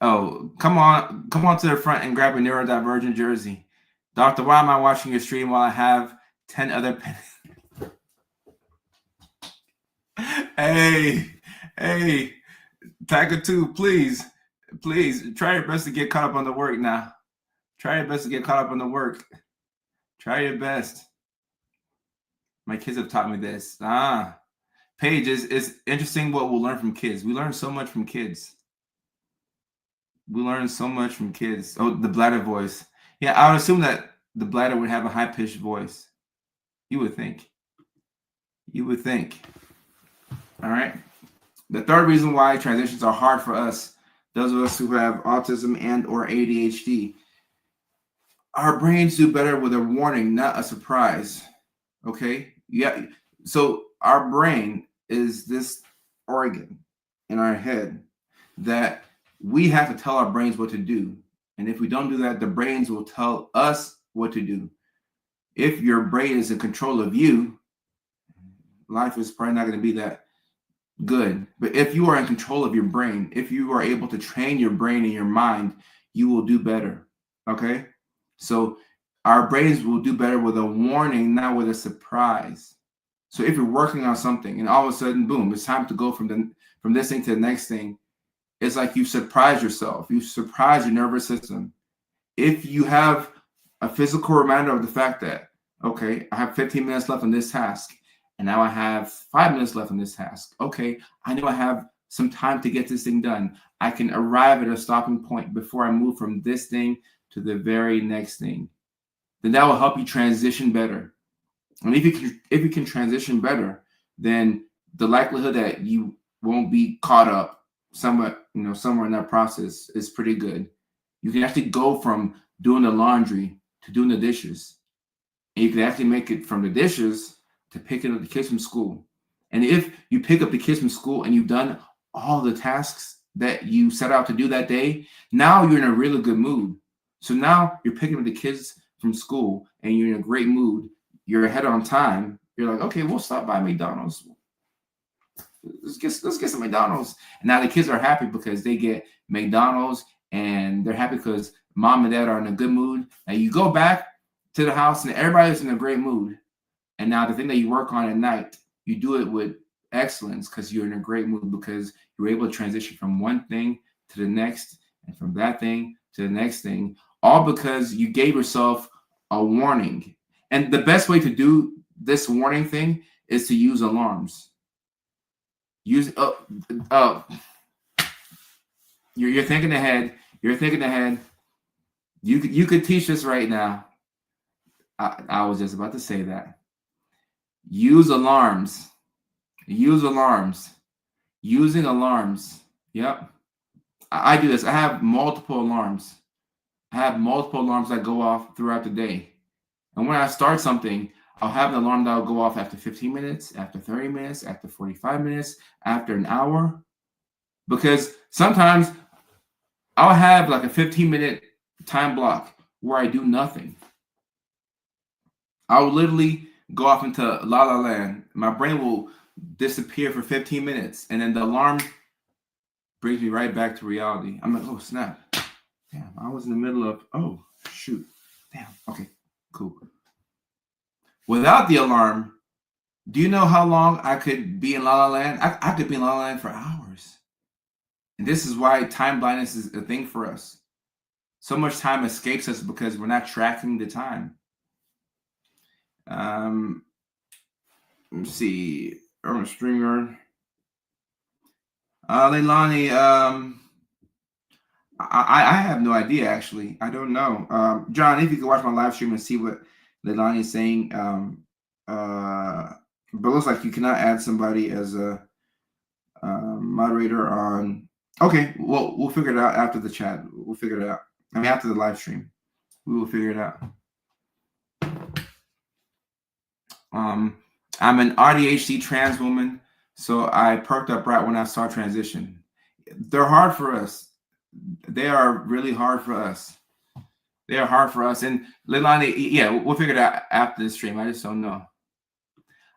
oh, come on to the front and grab a neurodivergent jersey. Doctor, why am I watching your stream while I have 10 other Hey, Tiger 2, please try your best to get caught up on the work now. Try your best to get caught up on the work. Try your best. My kids have taught me this. Paige, it's interesting what we'll learn from kids. We learn so much from kids. We learn so much from kids. Oh, the bladder voice. Yeah, I would assume that the bladder would have a high-pitched voice. You would think. You would think. All right. The third reason why transitions are hard for us, those of us who have autism and or ADHD, our brains do better with a warning, not a surprise. Okay? Yeah. So our brain is this organ in our head that we have to tell our brains what to do. And if we don't do that, the brains will tell us what to do. If your brain is in control of you, life is probably not going to be that good. But if you are in control of your brain, if you are able to train your brain and your mind, you will do better. Okay? So our brains will do better with a warning, not with a surprise. So if you're working on something and all of a sudden, boom, it's time to go from this thing to the next thing, it's like you surprise yourself. You surprise your nervous system. If you have a physical reminder of the fact that, okay, I have 15 minutes left on this task, and now I have 5 minutes left on this task. Okay, I know I have some time to get this thing done. I can arrive at a stopping point before I move from this thing to the very next thing. Then that will help you transition better. And if you can transition better, then the likelihood that you won't be caught up somewhere in that process is pretty good. You can actually go from doing the laundry to doing the dishes. And you can actually make it from the dishes to picking up the kids from school. And if you pick up the kids from school and you've done all the tasks that you set out to do that day, now you're in a really good mood. So now you're picking up the kids from school and you're in a great mood. You're ahead on time. You're like, okay, we'll stop by McDonald's. Let's get some McDonald's. And now the kids are happy because they get McDonald's, and they're happy because mom and dad are in a good mood. And you go back to the house and everybody's in a great mood. And now the thing that you work on at night, you do it with excellence because you're in a great mood, because you're able to transition from one thing to the next, and from that thing to the next thing, all because you gave yourself a warning. And the best way to do this warning thing is to use alarms. You're thinking ahead. You're thinking ahead. You could teach this right now. I was just about to say that. Use alarms. Use alarms. Using alarms. Yep. I do this. I have multiple alarms. I have multiple alarms that go off throughout the day. And when I start something, I'll have an alarm that will go off after 15 minutes, after 30 minutes, after 45 minutes, after an hour. Because sometimes I'll have like a 15-minute time block where I do nothing. I'll literally go off into la la land. My brain will disappear for 15 minutes. And then the alarm brings me right back to reality. I'm like, oh, snap. Damn, I was in the middle of, oh, shoot. Damn, okay, cool. Without the alarm, do you know how long I could be in La La Land? I could be in La La Land for hours. And this is why time blindness is a thing for us. So much time escapes us because we're not tracking the time. Let's see. Urban StreamYard. Leilani, I have no idea, actually. I don't know. John, if you could watch my live stream and see what Leilani is saying. But it looks like you cannot add somebody as a moderator on. Okay, well, we'll figure it out after the chat. We'll figure it out. I mean, after the live stream, we will figure it out. I'm an AuDHD trans woman. So I perked up right when I saw transition. They're hard for us. They are really hard for us. They are hard for us. And Leilani, yeah, we'll figure it out after the stream. I just don't know.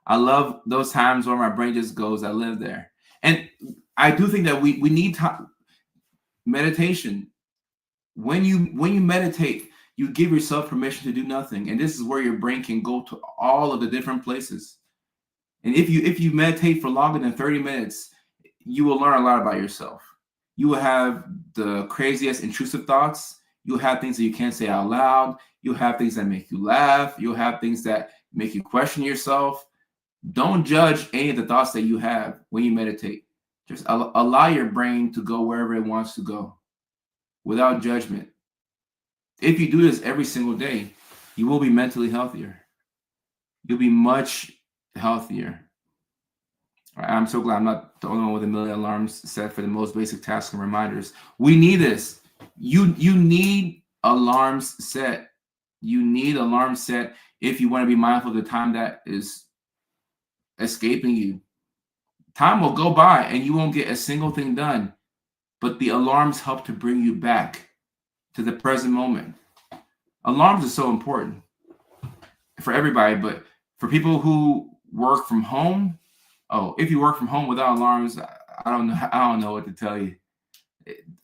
I love those times where my brain just goes, I live there. And I do think that we need meditation. When you meditate, you give yourself permission to do nothing. And this is where your brain can go to all of the different places. And if you meditate for longer than 30 minutes, you will learn a lot about yourself. You will have the craziest intrusive thoughts. You'll have things that you can't say out loud. You'll have things that make you laugh. You'll have things that make you question yourself. Don't judge any of the thoughts that you have when you meditate. Just allow your brain to go wherever it wants to go without judgment. If you do this every single day, you will be mentally healthier. You'll be much healthier. I'm so glad I'm not the only one with a million alarms set for the most basic tasks and reminders. We need this. You need alarms set. You need alarms set if you want to be mindful of the time that is escaping you. Time will go by and you won't get a single thing done, but the alarms help to bring you back to the present moment. Alarms are so important for everybody, but for people who work from home, if you work from home without alarms, I don't know what to tell you.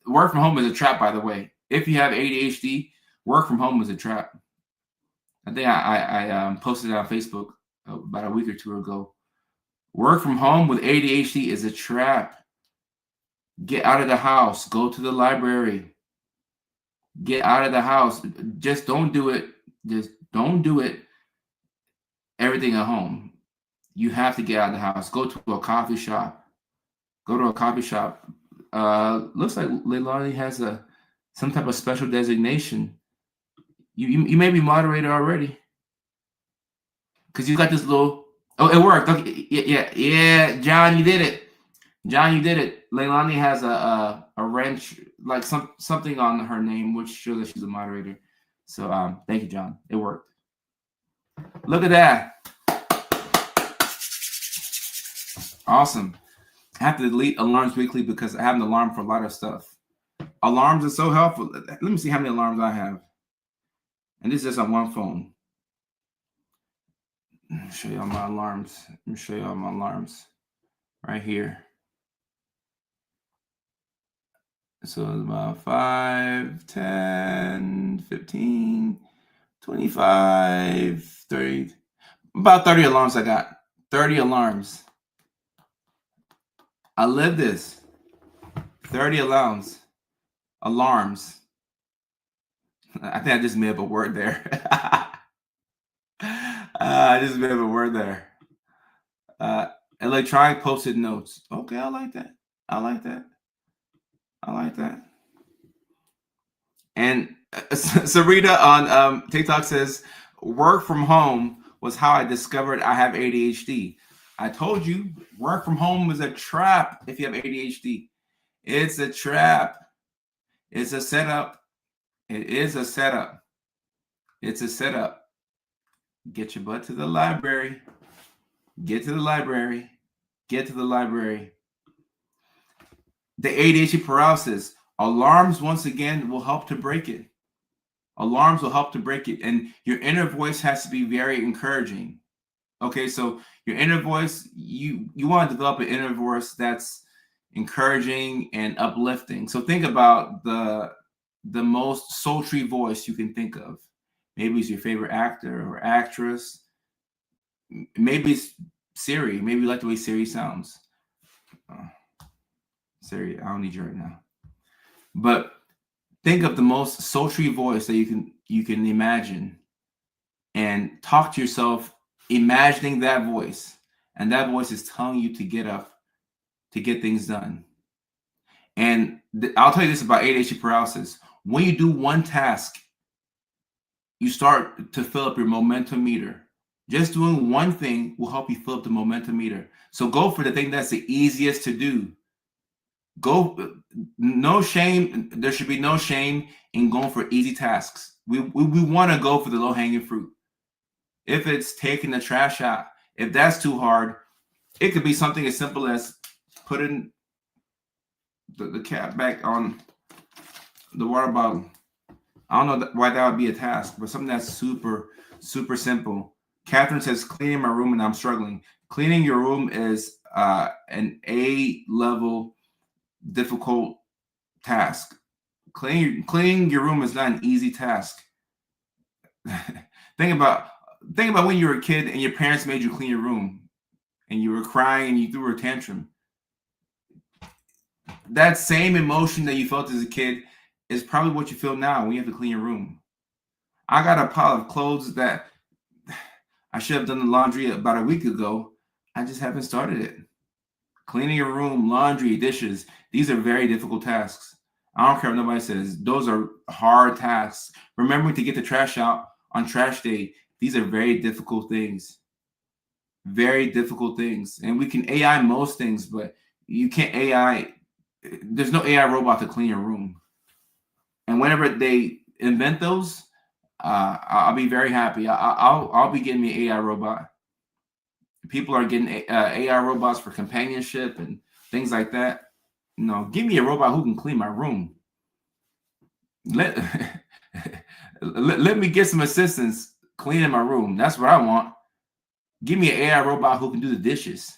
Work from home is a trap, by the way. If you have ADHD, work from home is a trap. I think I posted it on Facebook about a week or two ago. Work from home with ADHD is a trap. Get out of the house. Go to the library. Get out of the house. Just don't do it. Just don't do it. Everything at home. You have to get out of the house. Go to a coffee shop. Go to a coffee shop. Looks like Leilani has some type of special designation. You may be moderator already. Because you got this little... Oh, it worked. Okay. Yeah. John, you did it. Leilani has a wrench, like something on her name, which shows that she's a moderator. So thank you, John. It worked. Look at that. Awesome. I have to delete alarms weekly because I have an alarm for a lot of stuff. Alarms are so helpful. Let me see how many alarms I have. And this is just on one phone. Let me show you all my alarms. Let me show you all my alarms right here. So it's about 5, 10, 15, 25, 30. About 30 alarms I got. 30 alarms. I live this. 30 alarms. Alarms. I think I just made up a word there. I just made up a word there. Electronic post-it notes. Okay, I like that. And Sarita on TikTok says, work from home was how I discovered I have ADHD. I told you, work from home is a trap if you have ADHD. It's a trap. It's a setup. It is a setup. It's a setup. Get your butt to the library. Get to the library. Get to the library. The ADHD paralysis. Alarms, once again, will help to break it. Alarms will help to break it. And your inner voice has to be very encouraging. Okay, so your inner voice, you want to develop an inner voice that's encouraging and uplifting. So think about the most sultry voice you can think of. Maybe it's your favorite actor or actress. Maybe it's Siri. Maybe you like the way Siri sounds. Siri, I don't need you right now. But think of the most sultry voice that you can imagine, and talk to yourself imagining that voice. And that voice is telling you to get up, to get things done. And I'll tell you this about ADHD paralysis. When you do one task, you start to fill up your momentum meter. Just doing one thing will help you fill up the momentum meter. So go for the thing that's the easiest to do. No shame. There should be no shame in going for easy tasks. We want to go for the low-hanging fruit. If it's taking the trash out, if that's too hard, It could be something as simple as putting the cap back on the water bottle. I don't know why that would be a task, but something that's super, super simple. Catherine says, cleaning my room and I'm struggling. Cleaning your room is an A-level difficult task. Cleaning your room is not an easy task. think about when you were a kid and your parents made you clean your room and you were crying and you threw a tantrum. That same emotion that you felt as a kid is probably what you feel now when you have to clean your room. I got a pile of clothes that I should have done the laundry about a week ago. I just haven't started it. Cleaning your room, laundry, dishes, these are very difficult tasks. I don't care what nobody says. Those are hard tasks. Remembering to get the trash out on trash day, these are very difficult things. Very difficult things. And we can AI most things, but you can't AI. There's no AI robot to clean your room. And whenever they invent those, I'll be very happy. I'll be getting me an AI robot. People are getting AI robots for companionship and things like that. No, give me a robot who can clean my room. Let let me get some assistance cleaning my room. That's what I want. Give me an AI robot who can do the dishes.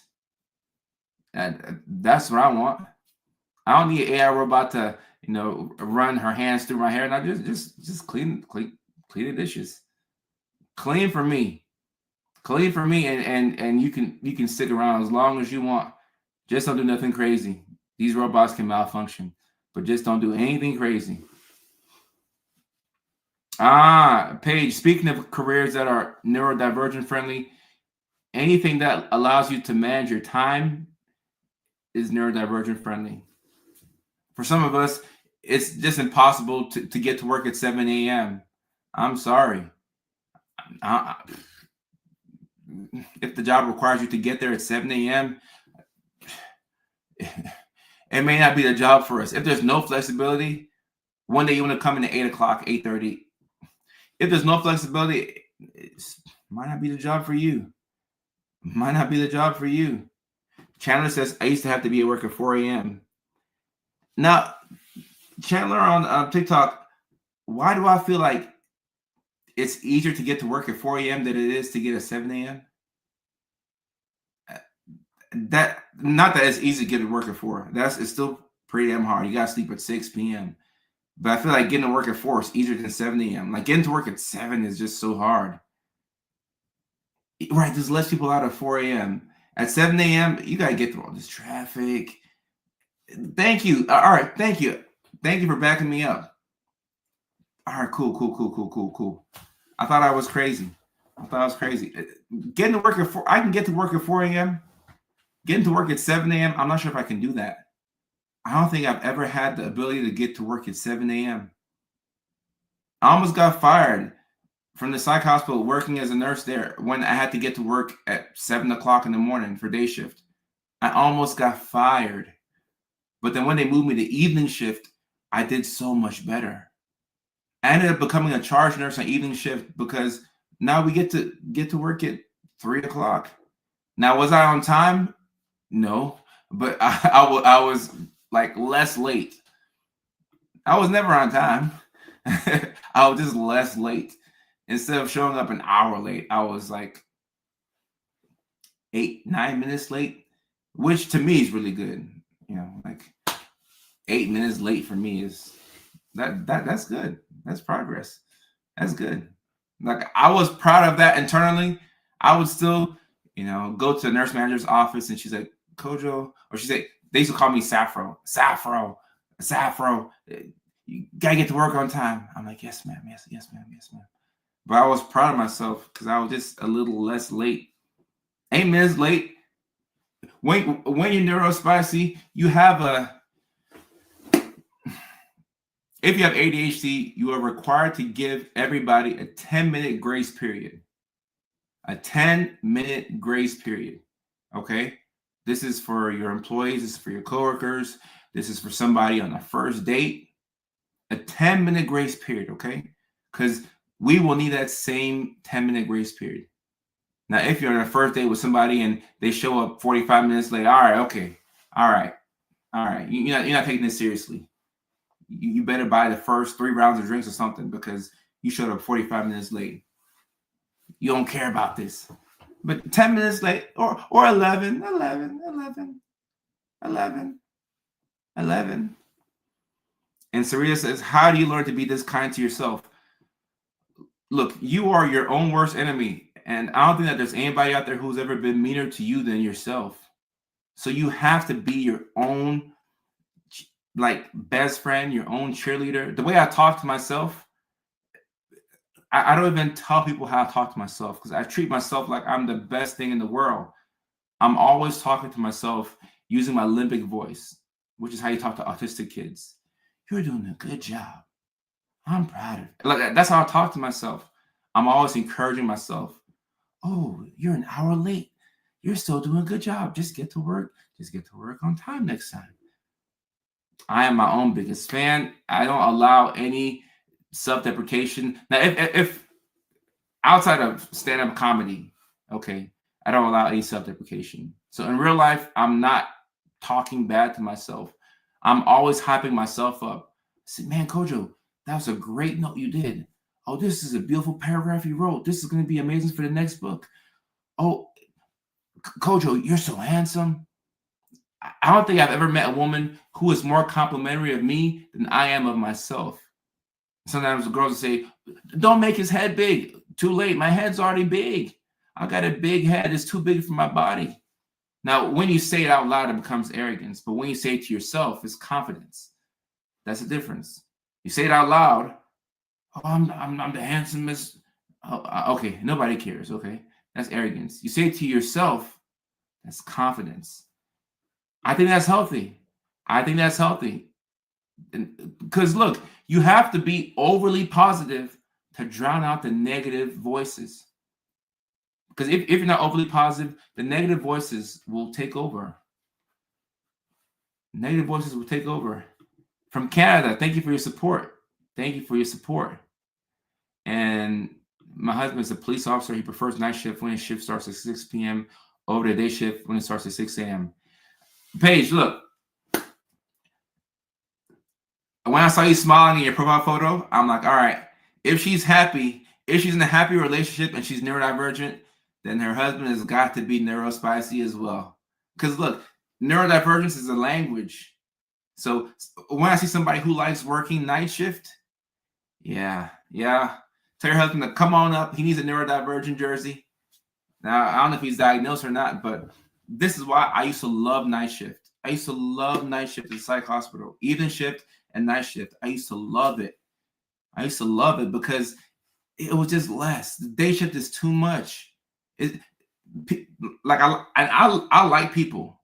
That's what I want. I don't need an AI robot to, run her hands through my hair. Not just clean the dishes. Clean for me. Clean for me, and you can stick around as long as you want. Just don't do nothing crazy. These robots can malfunction, but just don't do anything crazy. Paige, speaking of careers that are neurodivergent friendly, anything that allows you to manage your time is neurodivergent friendly. For some of us, it's just impossible to get to work at 7 a.m. I'm sorry. If the job requires you to get there at 7 a.m., it may not be the job for us. If there's no flexibility, one day you want to come in at 8 o'clock, 8:30. If there's no flexibility, it might not be the job for you. Might not be the job for you. Chandler says, I used to have to be at work at 4 a.m. Now, Chandler on TikTok, why do I feel like it's easier to get to work at 4 a.m. than it is to get at 7 a.m.? That not that it's easy to get to work at 4. It's still pretty damn hard. You gotta sleep at 6 p.m. But I feel like getting to work at 4 is easier than 7 a.m. Like getting to work at 7 is just so hard. Right, there's less people out at 4 a.m. At 7 a.m., you gotta get through all this traffic. Thank you. All right, thank you. Thank you for backing me up. All right, cool. I thought I was crazy. Getting to work at 4, I can get to work at 4 a.m. Getting to work at 7 a.m., I'm not sure if I can do that. I don't think I've ever had the ability to get to work at 7 a.m. I almost got fired from the psych hospital working as a nurse there when I had to get to work at 7 o'clock in the morning for day shift. I almost got fired. But then when they moved me to evening shift, I did so much better. I ended up becoming a charge nurse on evening shift because now we get to work at 3 o'clock. Now, was I on time? No, but I was like less late. I was never on time. I was just less late. Instead of showing up an hour late, I was like 8-9 minutes late, which to me is really good. Like 8 minutes late for me is that's good. That's progress. That's good. Like I was proud of that internally. I would still, go to the nurse manager's office and she's like, Kojo, or she said, they used to call me Sappho. You gotta get to work on time. I'm like, yes, ma'am. But I was proud of myself because I was just a little less late. 8 minutes late. When you're neurospicy, you have if you have ADHD, you are required to give everybody a 10-minute grace period. A 10-minute grace period. Okay? This is for your employees. This is for your coworkers. This is for somebody on a first date. A 10-minute grace period, okay? Because we will need that same 10-minute grace period. Now, if you're on a first date with somebody and they show up 45 minutes late, all right, okay, all right, all right, you're not taking this seriously. You better buy the first 3 rounds of drinks or something because you showed up 45 minutes late. You don't care about this. But 10 minutes late or 11. And Sarita says, how do you learn to be this kind to yourself? Look, you are your own worst enemy. And I don't think that there's anybody out there who's ever been meaner to you than yourself. So you have to be your own like best friend, your own cheerleader. The way I talk to myself, I don't even tell people how I talk to myself because I treat myself like I'm the best thing in the world. I'm always talking to myself using my limbic voice, which is how you talk to autistic kids. You're doing a good job. I'm proud of you. Like that's how I talk to myself. I'm always encouraging myself. Oh, you're an hour late. You're still doing a good job. Just get to work. Just get to work on time next time. I am my own biggest fan. I don't allow any self-deprecation. Now, if outside of stand-up comedy, okay, I don't allow any self-deprecation. So in real life, I'm not talking bad to myself. I'm always hyping myself up. I said, man, Kojo, that was a great note you did. Oh, this is a beautiful paragraph you wrote. This is going to be amazing for the next book. Oh, Kojo, you're so handsome. I don't think I've ever met a woman who is more complimentary of me than I am of myself. Sometimes the girls will say, don't make his head big. Too late. My head's already big. I got a big head. It's too big for my body. Now, when you say it out loud, it becomes arrogance. But when you say it to yourself, it's confidence. That's the difference. You say it out loud. Oh, I'm the handsomest. Oh, okay, nobody cares. Okay, that's arrogance. You say it to yourself. That's confidence. I think that's healthy. Because look, you have to be overly positive to drown out the negative voices. Because if you're not overly positive, the negative voices will take over. Negative voices will take over. From Canada, thank you for your support. Thank you for your support. And my husband is a police officer. He prefers night shift when his shift starts at 6 p.m. over the day shift when it starts at 6 a.m. Paige, look. When I saw you smiling in your profile photo, I'm like, all right, if she's happy, if she's in a happy relationship and she's neurodivergent, then her husband has got to be neurospicy as well. Because look, neurodivergence is a language. So when I see somebody who likes working night shift, yeah. Tell your husband to come on up. He needs a neurodivergent jersey. Now, I don't know if he's diagnosed or not, but this is why I used to love night shift. I used to love night shift at the psych hospital, evening shift and night shift. I used to love it. Because it was just less. The day shift is too much. I like people.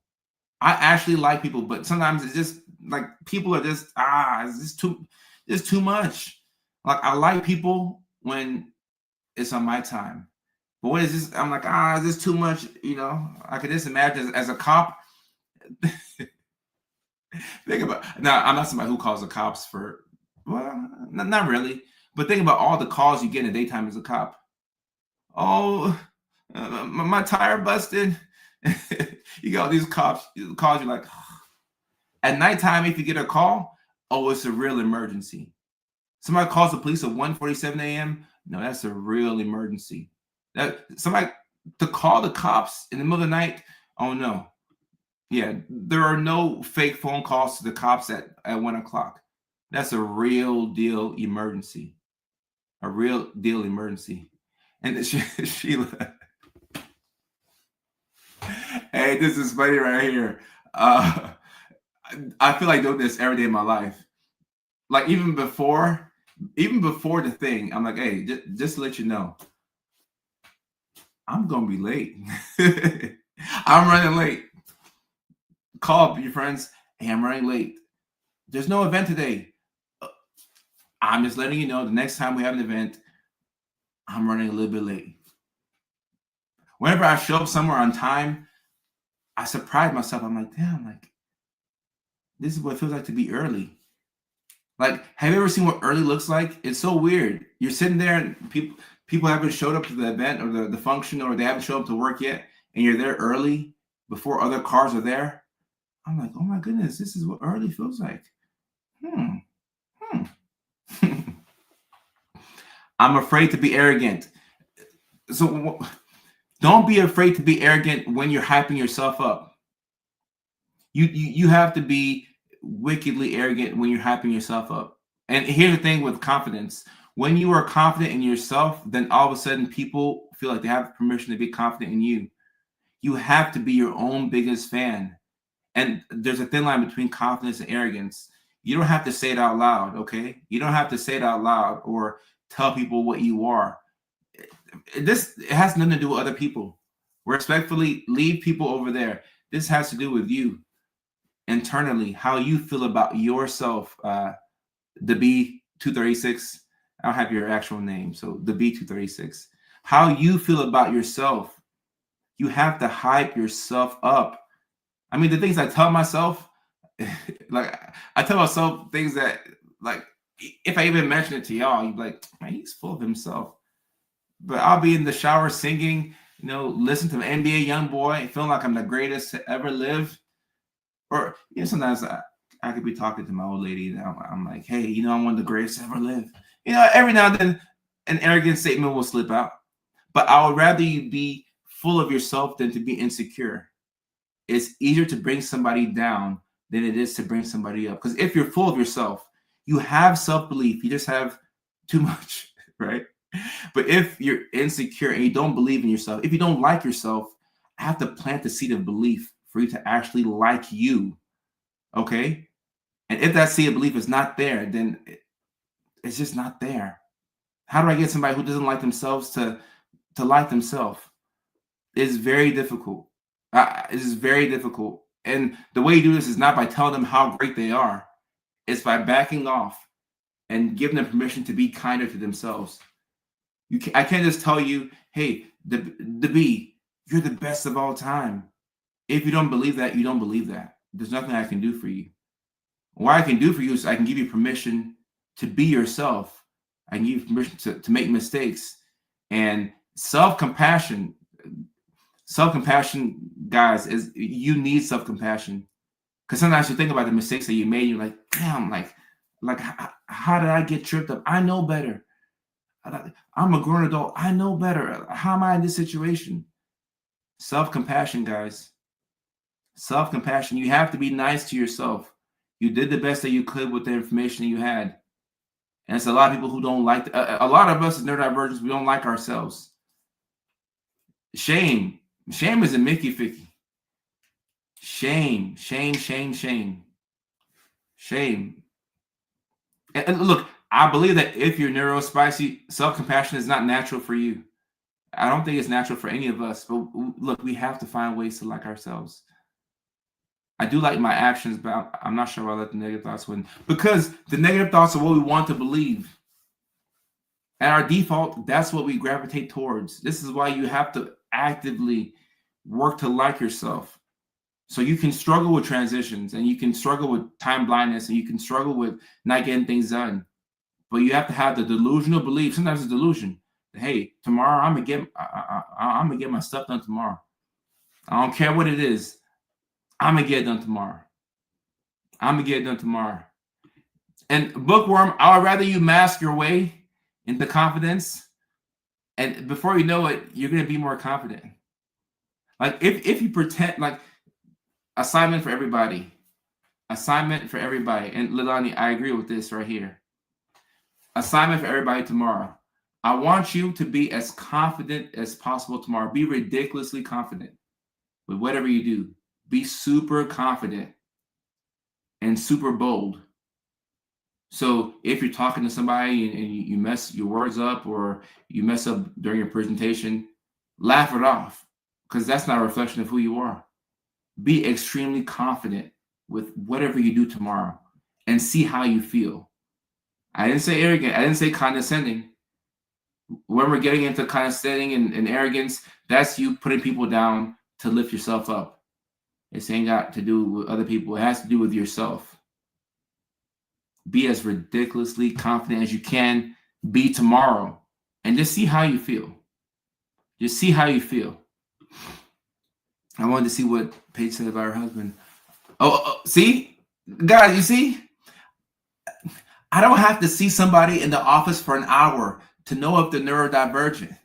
I actually like people, but sometimes it's just like people are just it's just too much. Like I like people when it's on my time. But what is this? I'm like, is this too much? I could just imagine as a cop. Think about now. I'm not somebody who calls the cops for. Well, not really. But think about all the calls you get in the daytime as a cop. Oh, my tire busted. You got all these calls. You're like, at nighttime, if you get a call, it's a real emergency. Somebody calls the police at 1:47 a.m. No, that's a real emergency. That somebody to call the cops in the middle of the night. Oh no. Yeah, there are no fake phone calls to the cops at 1 o'clock. That's a real deal emergency. A real deal emergency. And Sheila. Hey, this is funny right here. I feel like doing this every day of my life. Like even before the thing, I'm like, hey, just to let you know, I'm gonna be late. I'm running late. Call up your friends. Hey, I'm running late. There's no event today. I'm just letting you know the next time we have an event, I'm running a little bit late. Whenever I show up somewhere on time, I surprise myself. I'm like, damn, this is what it feels like to be early. Like, have you ever seen what early looks like? It's so weird. You're sitting there and People haven't showed up to the event or the function, or they haven't showed up to work yet, and you're there early before other cars are there. I'm like, oh my goodness, this is what early feels like. I'm afraid to be arrogant. So don't be afraid to be arrogant when you're hyping yourself up. You have to be wickedly arrogant when you're hyping yourself up. And here's the thing with confidence. When you are confident in yourself, then all of a sudden people feel like they have permission to be confident in you. You have to be your own biggest fan. And there's a thin line between confidence and arrogance. You don't have to say it out loud, okay? You don't have to say it out loud or tell people what you are. It has nothing to do with other people. Respectfully, leave people over there. This has to do with you internally, how you feel about yourself. The B236. I don't have your actual name, so the B236. How you feel about yourself. You have to hype yourself up. I mean, the things I tell myself, like I tell myself things that, like, if I even mention it to y'all, you'd be like, man, he's full of himself. But I'll be in the shower singing, listen to NBA YoungBoy, feeling like I'm the greatest to ever live. Or sometimes I could be talking to my old lady, and I'm like, hey, I'm one of the greatest to ever live. Every now and then an arrogant statement will slip out. But I would rather you be full of yourself than to be insecure. It's easier to bring somebody down than it is to bring somebody up. Because if you're full of yourself, you have self-belief. You just have too much, right? But if you're insecure and you don't believe in yourself, if you don't like yourself, I have to plant the seed of belief for you to actually like you, okay? And if that seed of belief is not there, then it's just not there. How do I get somebody who doesn't like themselves to like themselves? It's very difficult. It is very difficult. And the way you do this is not by telling them how great they are. It's by backing off and giving them permission to be kinder to themselves. I can't just tell you, hey, the B, you're the best of all time. If you don't believe that, you don't believe that. There's nothing I can do for you. What I can do for you is I can give you permission to be yourself. I can give you permission to make mistakes. And self-compassion, guys, is you need self-compassion. Because sometimes you think about the mistakes that you made, you're like, damn, like how did I get tripped up? I know better. I'm a grown adult. I know better. How am I in this situation? Self-compassion, guys. Self-compassion. You have to be nice to yourself. You did the best that you could with the information you had. And it's a lot of people who don't like, a lot of us as neurodivergents, we don't like ourselves. Shame. Shame is a Mickey Ficky. Shame. And look, I believe that if you're neurospicy, self-compassion is not natural for you. I don't think it's natural for any of us. But look, we have to find ways to like ourselves. I do like my actions, but I'm not sure why I let the negative thoughts win. Because the negative thoughts are what we want to believe. At our default, that's what we gravitate towards. This is why you have to actively work to like yourself. So you can struggle with transitions, and you can struggle with time blindness, and you can struggle with not getting things done. But you have to have the delusional belief. Sometimes it's delusion. Hey, tomorrow I'm gonna get my stuff done tomorrow. I don't care what it is. I'm gonna get it done tomorrow. And bookworm, I would rather you mask your way into confidence, and before you know it, you're gonna be more confident. Like if you pretend, like, assignment for everybody. And Lilani, I agree with this right here. Assignment for everybody tomorrow. I want you to be as confident as possible tomorrow. Be ridiculously confident with whatever you do. Be super confident and super bold. So if you're talking to somebody and you mess your words up, or you mess up during your presentation, laugh it off, because that's not a reflection of who you are. Be extremely confident with whatever you do tomorrow and see how you feel. I didn't say arrogant. I didn't say condescending. When we're getting into condescending and arrogance, that's you putting people down to lift yourself up. It ain't got to do with other people. It has to do with yourself. Be as ridiculously confident as you can be tomorrow, and just see how you feel. Just see how you feel. I wanted to see what Paige said about her husband. See, guys, you see, I don't have to see somebody in the office for an hour to know if they're neurodivergent.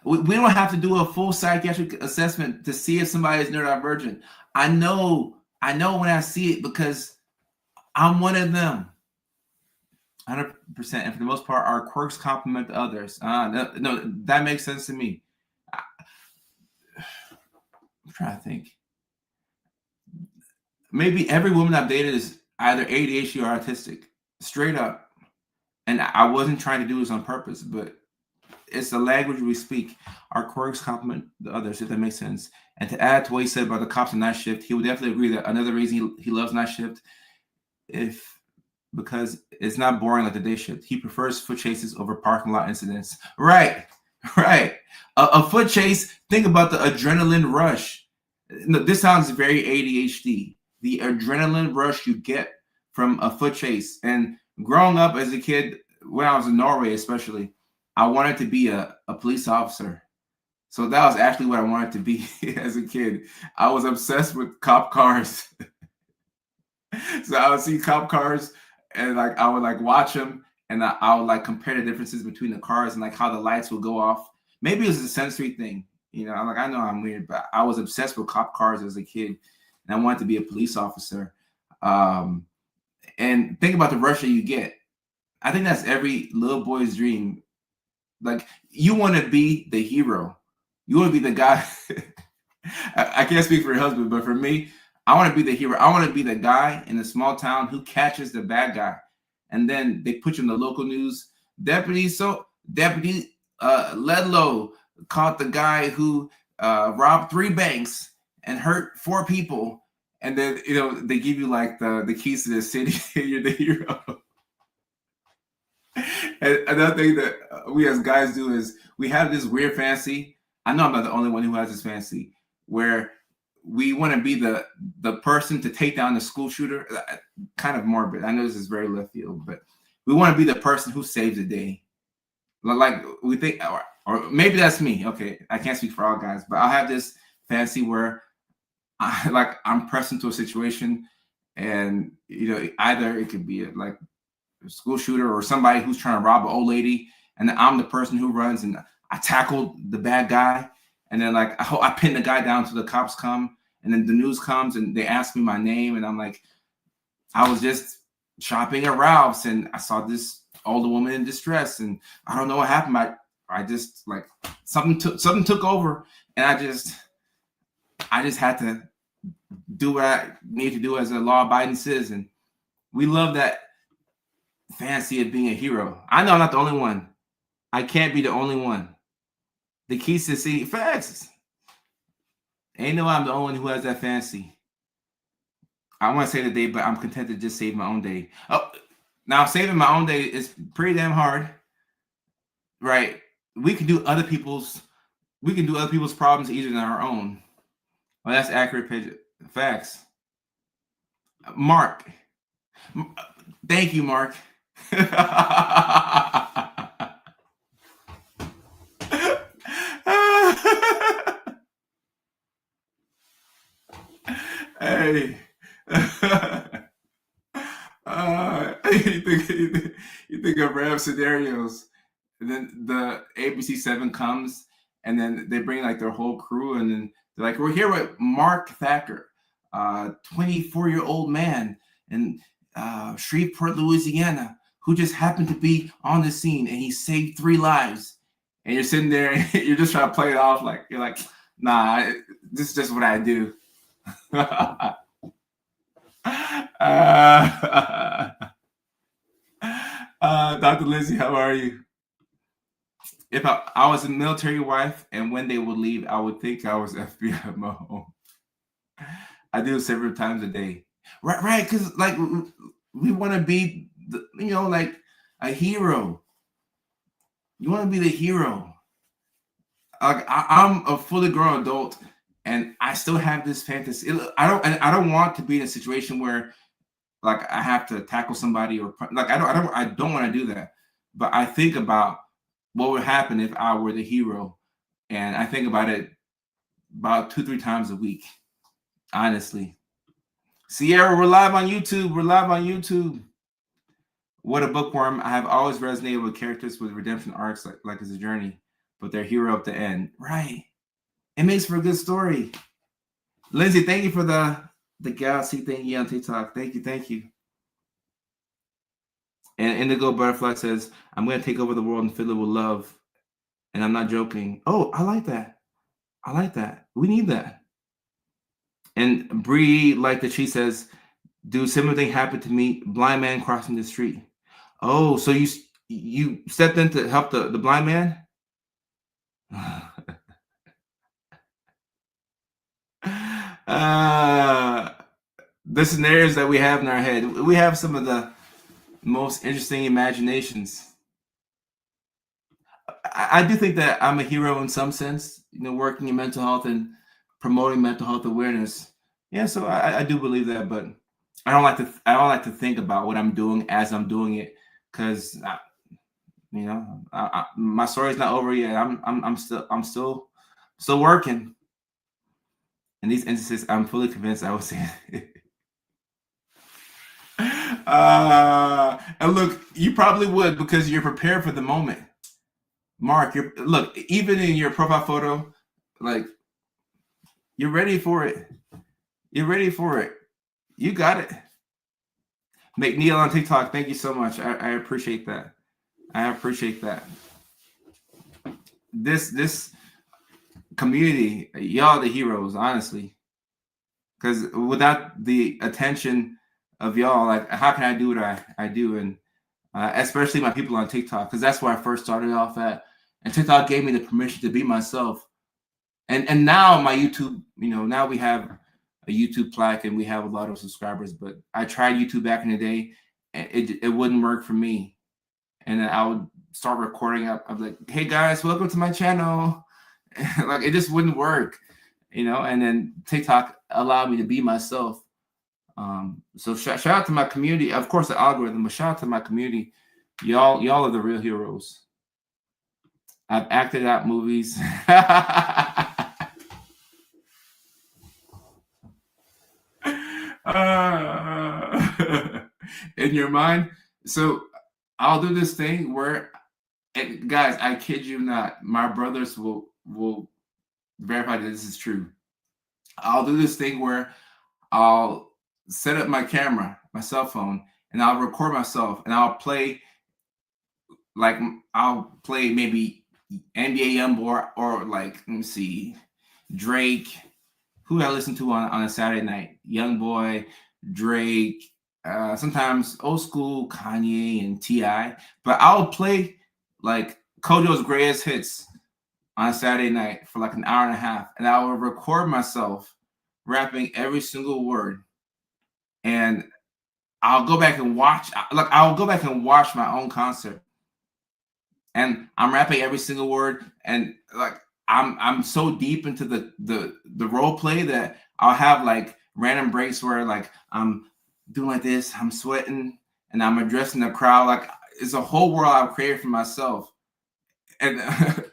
We don't have to do a full psychiatric assessment to see if somebody is neurodivergent. I know when I see it because I'm one of them. 100%. And for the most part, our quirks complement the others. No, that makes sense to me. I'm trying to think. Maybe every woman I've dated is either ADHD or autistic, straight up. And I wasn't trying to do this on purpose, but it's the language we speak. Our quirks complement the others, if that makes sense. And to add to what he said about the cops on night shift, he would definitely agree that another reason he loves night shift, because it's not boring like the day shift. He prefers foot chases over parking lot incidents. Right. A foot chase, think about the adrenaline rush. This sounds very ADHD. The adrenaline rush you get from a foot chase. And growing up as a kid, when I was in Norway especially, I wanted to be a police officer. So that was actually what I wanted to be as a kid. I was obsessed with cop cars. So I would see cop cars and like I would like watch them, and I would like compare the differences between the cars and like how the lights would go off. Maybe it was a sensory thing. You know, I know I'm weird, but I was obsessed with cop cars as a kid, and I wanted to be a police officer. And think about the rush that you get. I think that's every little boy's dream. Like, you want to be the hero. You want to be the guy. I can't speak for your husband, but for me, I want to be the hero. I want to be the guy in a small town who catches the bad guy. And then they put you in the local news. Deputy Ledlow caught the guy who robbed 3 banks and hurt 4 people. And then, you know, they give you like the keys to the city. You're the hero. And another thing that we as guys do is we have this weird fantasy. I know I'm not the only one who has this fantasy where we want to be the person to take down the school shooter. Kind of morbid. I know this is very left field, but we want to be the person who saves the day. Like we think, or maybe that's me. Okay, I can't speak for all guys, but I'll have this fantasy where I'm pressed into a situation, and you know, either it could be like a school shooter or somebody who's trying to rob an old lady, and I'm the person who runs and I tackle the bad guy, and then like I pin the guy down till the cops come, and then the news comes and they ask me my name, and I'm like, I was just shopping at Ralph's and I saw this older woman in distress, and I don't know what happened. I just like something took over, and I just had to do what I need to do as a law-abiding citizen. We love that fantasy of being a hero. I know I'm not the only one. I can't be the only one. The keys to see facts. Ain't no I'm the only one who has that fantasy. I want to save the day, but I'm content to just save my own day. Oh, now saving my own day is pretty damn hard, right? We can do other people's problems easier than our own. Well, that's accurate, Paige. Facts. Mark. Thank you, Mark. Hey. You think of random scenarios, and then the ABC 7 comes, and then they bring like their whole crew, and then they're like, we're here with Mark Thacker, 24-year-old man in Shreveport, Louisiana, who just happened to be on the scene, and he saved 3 lives. And you're sitting there, and you're just trying to play it off like you're like, nah, this is just what I do. Dr. Lindsay, how are you? If I was a military wife, and when they would leave, I would think I was FBI Mo. I do it several times a day. Right, because like we want to be, like a hero. You want to be the hero. Like I'm a fully grown adult, and I still have this fantasy. I don't want to be in a situation where like I have to tackle somebody or like I don't want to do that. but I think about what would happen if I were the hero, and I think about it about 2-3 times a week. Honestly, Sierra, we're live on YouTube. We're live on YouTube. What a bookworm! I have always resonated with characters with redemption arcs, like it's a journey, but their hero at the end. Right. It makes for a good story. Lindsay, thank you for the galaxy thingy on TikTok. Thank you. And Indigo Butterfly says, I'm going to take over the world and fill it with love. And I'm not joking. Oh, I like that. I like that. We need that. And Bree, like that, she says, do similar thing happen to me? Blind man crossing the street. Oh, so you stepped in to help the blind man? The scenarios that we have in our head. We have some of the most interesting imaginations. I do think that I'm a hero in some sense, working in mental health and promoting mental health awareness. Yeah, so I do believe that, but I don't like to think about what I'm doing as I'm doing it, because my story's not over yet. I'm still working. In these instances, I'm fully convinced I would say it. And look, you probably would, because you're prepared for the moment. Mark, look, even in your profile photo, like, you're ready for it. You're ready for it. You got it. McNeil on TikTok, thank you so much. I appreciate that. I appreciate that. This community, y'all are the heroes, honestly. Because without the attention of y'all, like, how can I do what I do? And especially my people on TikTok, because that's where I first started off at. And TikTok gave me the permission to be myself. And now my YouTube, now we have a YouTube plaque and we have a lot of subscribers. But I tried YouTube back in the day, and it wouldn't work for me. And then I would start recording up. I'm like, hey guys, welcome to my channel. Like, it just wouldn't work, And then TikTok allowed me to be myself. So shout out to my community. Of course, the algorithm, but shout out to my community. Y'all are the real heroes. I've acted out movies. In your mind. So I'll do this thing where, and guys, I kid you not, my brothers will verify that this is true. I'll do this thing where I'll set up my camera, my cell phone, and I'll record myself, and I'll play maybe NBA Youngboy, or like, let me see, Drake. Who I listen to on a Saturday night? Youngboy, Drake, sometimes old school Kanye and T.I. But I'll play like Kojo's greatest hits on a Saturday night for like an hour and a half, and I will record myself rapping every single word, and I'll go back and watch. I'll go back and watch my own concert, and I'm rapping every single word, and like, I'm so deep into the role play that I'll have like random breaks where like I'm doing like this, I'm sweating, and I'm addressing the crowd. Like, it's a whole world I've created for myself. And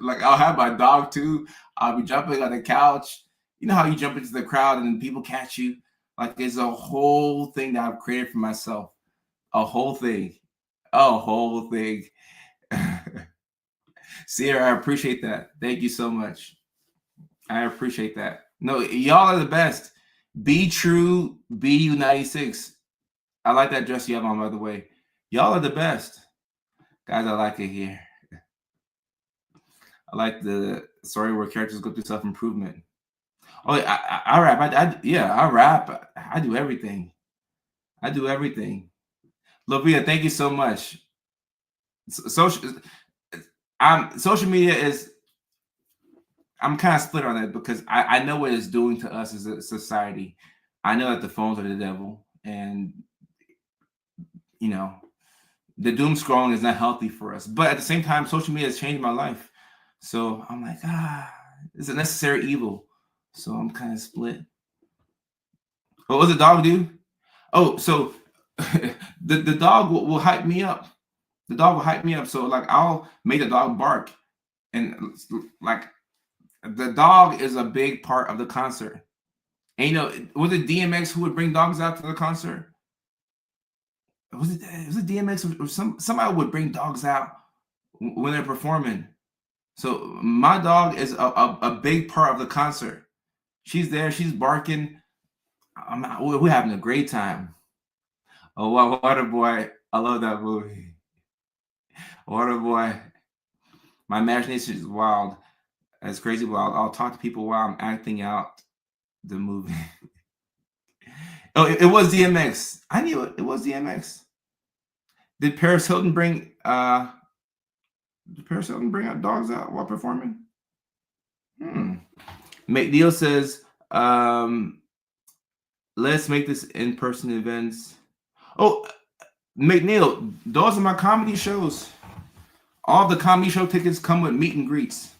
like, I'll have my dog too. I'll be jumping on the couch. You know how you jump into the crowd and then people catch you? Like, it's a whole thing that I've created for myself. A whole thing. A whole thing. Sierra, I appreciate that. Thank you so much. I appreciate that. No, y'all are the best. Be true, BU96. I like that dress you have on, by the way. Y'all are the best. Guys, I like it here. I like the story where characters go through self-improvement. Oh, I rap. I rap. I do everything. I do everything. Lovia, thank you so much. Social media is, I'm kind of split on it, because I know what it's doing to us as a society. I know that the phones are the devil, and the doom scrolling is not healthy for us. But at the same time, social media has changed my life. So I'm like, it's a necessary evil. So I'm kind of split. What was the dog do? Oh, so the dog will hype me up. The dog will hype me up. So like I'll make the dog bark, and like the dog is a big part of the concert. And was it DMX who would bring dogs out to the concert? Was it DMX or somebody would bring dogs out when they're performing? So my dog is a big part of the concert. She's there. She's barking. We're having a great time. Oh, Waterboy. I love that movie. Waterboy. My imagination is wild. It's crazy wild. I'll talk to people while I'm acting out the movie. Oh, it was DMX. I knew it. It was DMX. Did Paris Hilton bring out dogs out while performing? McNeil says, let's make this in-person events. Oh, McNeil, those are my comedy shows. All the comedy show tickets come with meet and greets.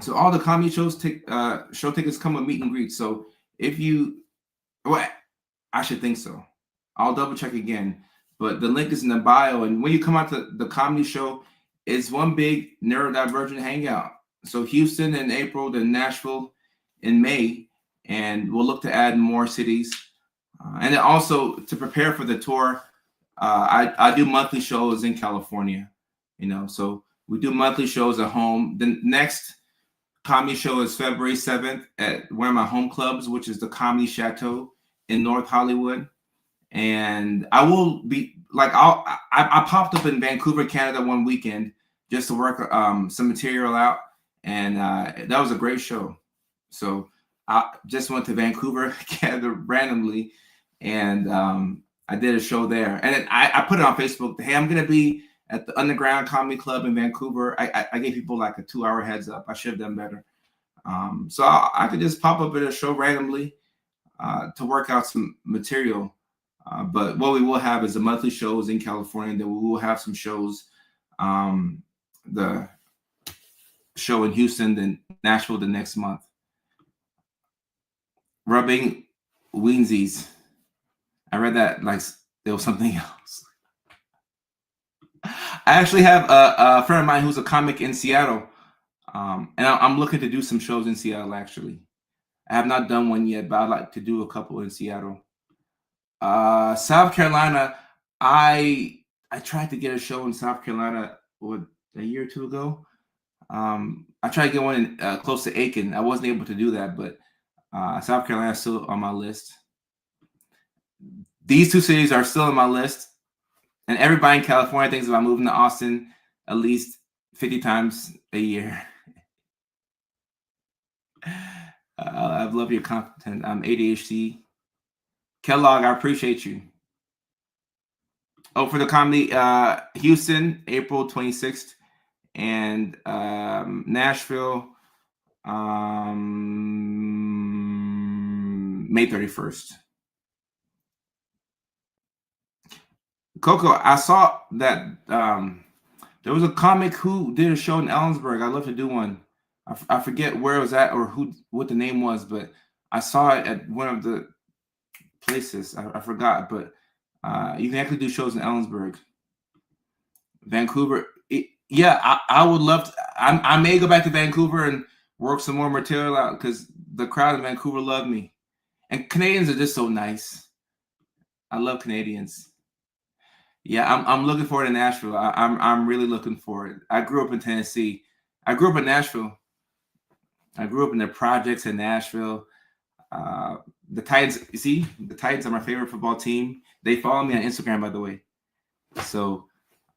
So all the comedy show tickets come with meet and greets. So if you, well, I should think so. I'll double check again. But the link is in the bio. And when you come out to the comedy show, it's one big neurodivergent hangout. So Houston in April, then Nashville in May. And we'll look to add more cities. And then also to prepare for the tour, I do monthly shows in California. So we do monthly shows at home. The next comedy show is February 7th at one of my home clubs, which is the Comedy Chateau in North Hollywood. And I will be like, I popped up in Vancouver, Canada one weekend just to work some material out. And that was a great show. So I just went to Vancouver, Canada randomly. And I did a show there. And I put it on Facebook. Hey, I'm going to be at the Underground Comedy Club in Vancouver. I gave people like a 2-hour heads up. I should have done better. So I could just pop up at a show randomly to work out some material. But what we will have is the monthly shows in California. And then we will have some shows, the show in Houston, then Nashville the next month. Rubbing Weensies. I read that like there was something else. I actually have a friend of mine who's a comic in Seattle. And I'm looking to do some shows in Seattle, actually. I have not done one yet, but I'd like to do a couple in Seattle. South Carolina, I tried to get a show in South Carolina a year or two ago. I tried to get one close to Aiken. I wasn't able to do that, but South Carolina is still on my list. These two cities are still on my list. And everybody in California thinks about moving to Austin at least 50 times a year. I love your content. I'm AuDHD. Kellogg, I appreciate you. Oh, for the comedy, Houston, April 26th, and Nashville, May 31st. Coco, I saw that there was a comic who did a show in Ellensburg. I'd love to do one. I forget where it was at or what the name was, but I saw it at one of the places. I forgot, but you can actually do shows in Ellensburg. Vancouver. I would love to. I may go back to Vancouver and work some more material out because the crowd in Vancouver love me. And Canadians are just so nice. I love Canadians. Yeah, I'm looking forward to Nashville. I'm really looking forward. I grew up in Tennessee. I grew up in Nashville. I grew up in the projects in Nashville. The Titans, you see, the Titans are my favorite football team. They follow me on Instagram, by the way. So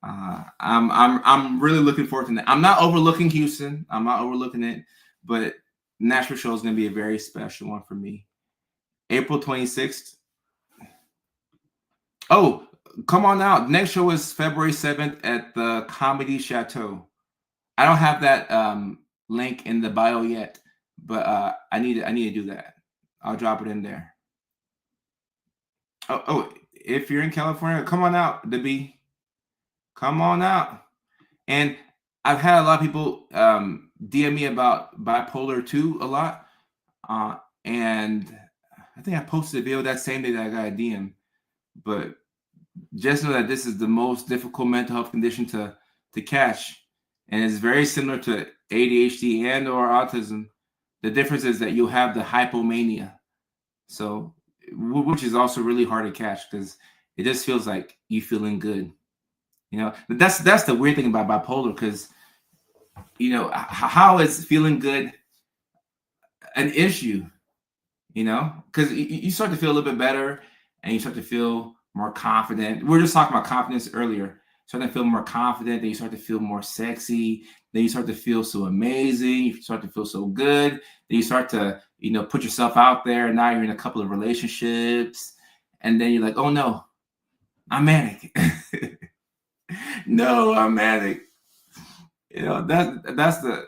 I'm really looking forward to that. I'm not overlooking Houston. I'm not overlooking it, but Nashville show is going to be a very special one for me. April 26th. Oh, come on out. Next show is February 7th at the Comedy Chateau. I don't have that link in the bio yet, but I need to do that. I'll drop it in there. Oh, if you're in California, come on out, DeB. Come on out. And I've had a lot of people DM me about Bipolar 2 a lot. And I think I posted a video that same day that I got a DM. But just know that this is the most difficult mental health condition to catch, and it's very similar to ADHD and or autism. The difference is that you'll have the hypomania, so which is also really hard to catch because it just feels like you feeling good. But that's the weird thing about bipolar, because how is feeling good an issue? Because you start to feel a little bit better, and you start to feel more confident. We were just talking about confidence earlier. Start to feel more confident, then you start to feel more sexy, then you start to feel so amazing, you start to feel so good, then you start to put yourself out there. Now you're in a couple of relationships, and then you're like, oh no, I'm manic. No, I'm manic. That's the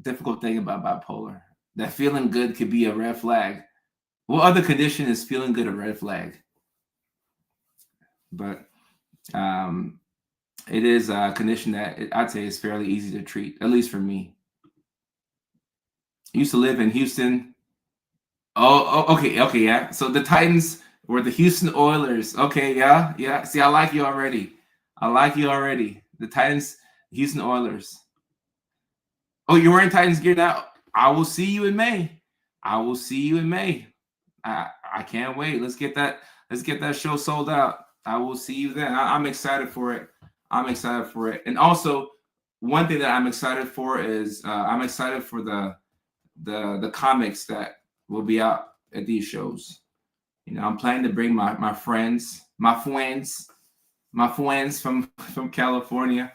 difficult thing about bipolar. That feeling good could be a red flag. What other condition is feeling good a red flag? But it is a condition that I'd say is fairly easy to treat, at least for me. I used to live in Houston. Oh, okay, yeah. So the Titans were the Houston Oilers. Okay, yeah. See, I like you already. The Titans, Houston Oilers. Oh, you're wearing Titans gear now. I will see you in May. I can't wait. Let's get that show sold out. I will see you then. I'm excited for it. And also, one thing that I'm excited for is I'm excited for the comics that will be out at these shows. I'm planning to bring my friends from California.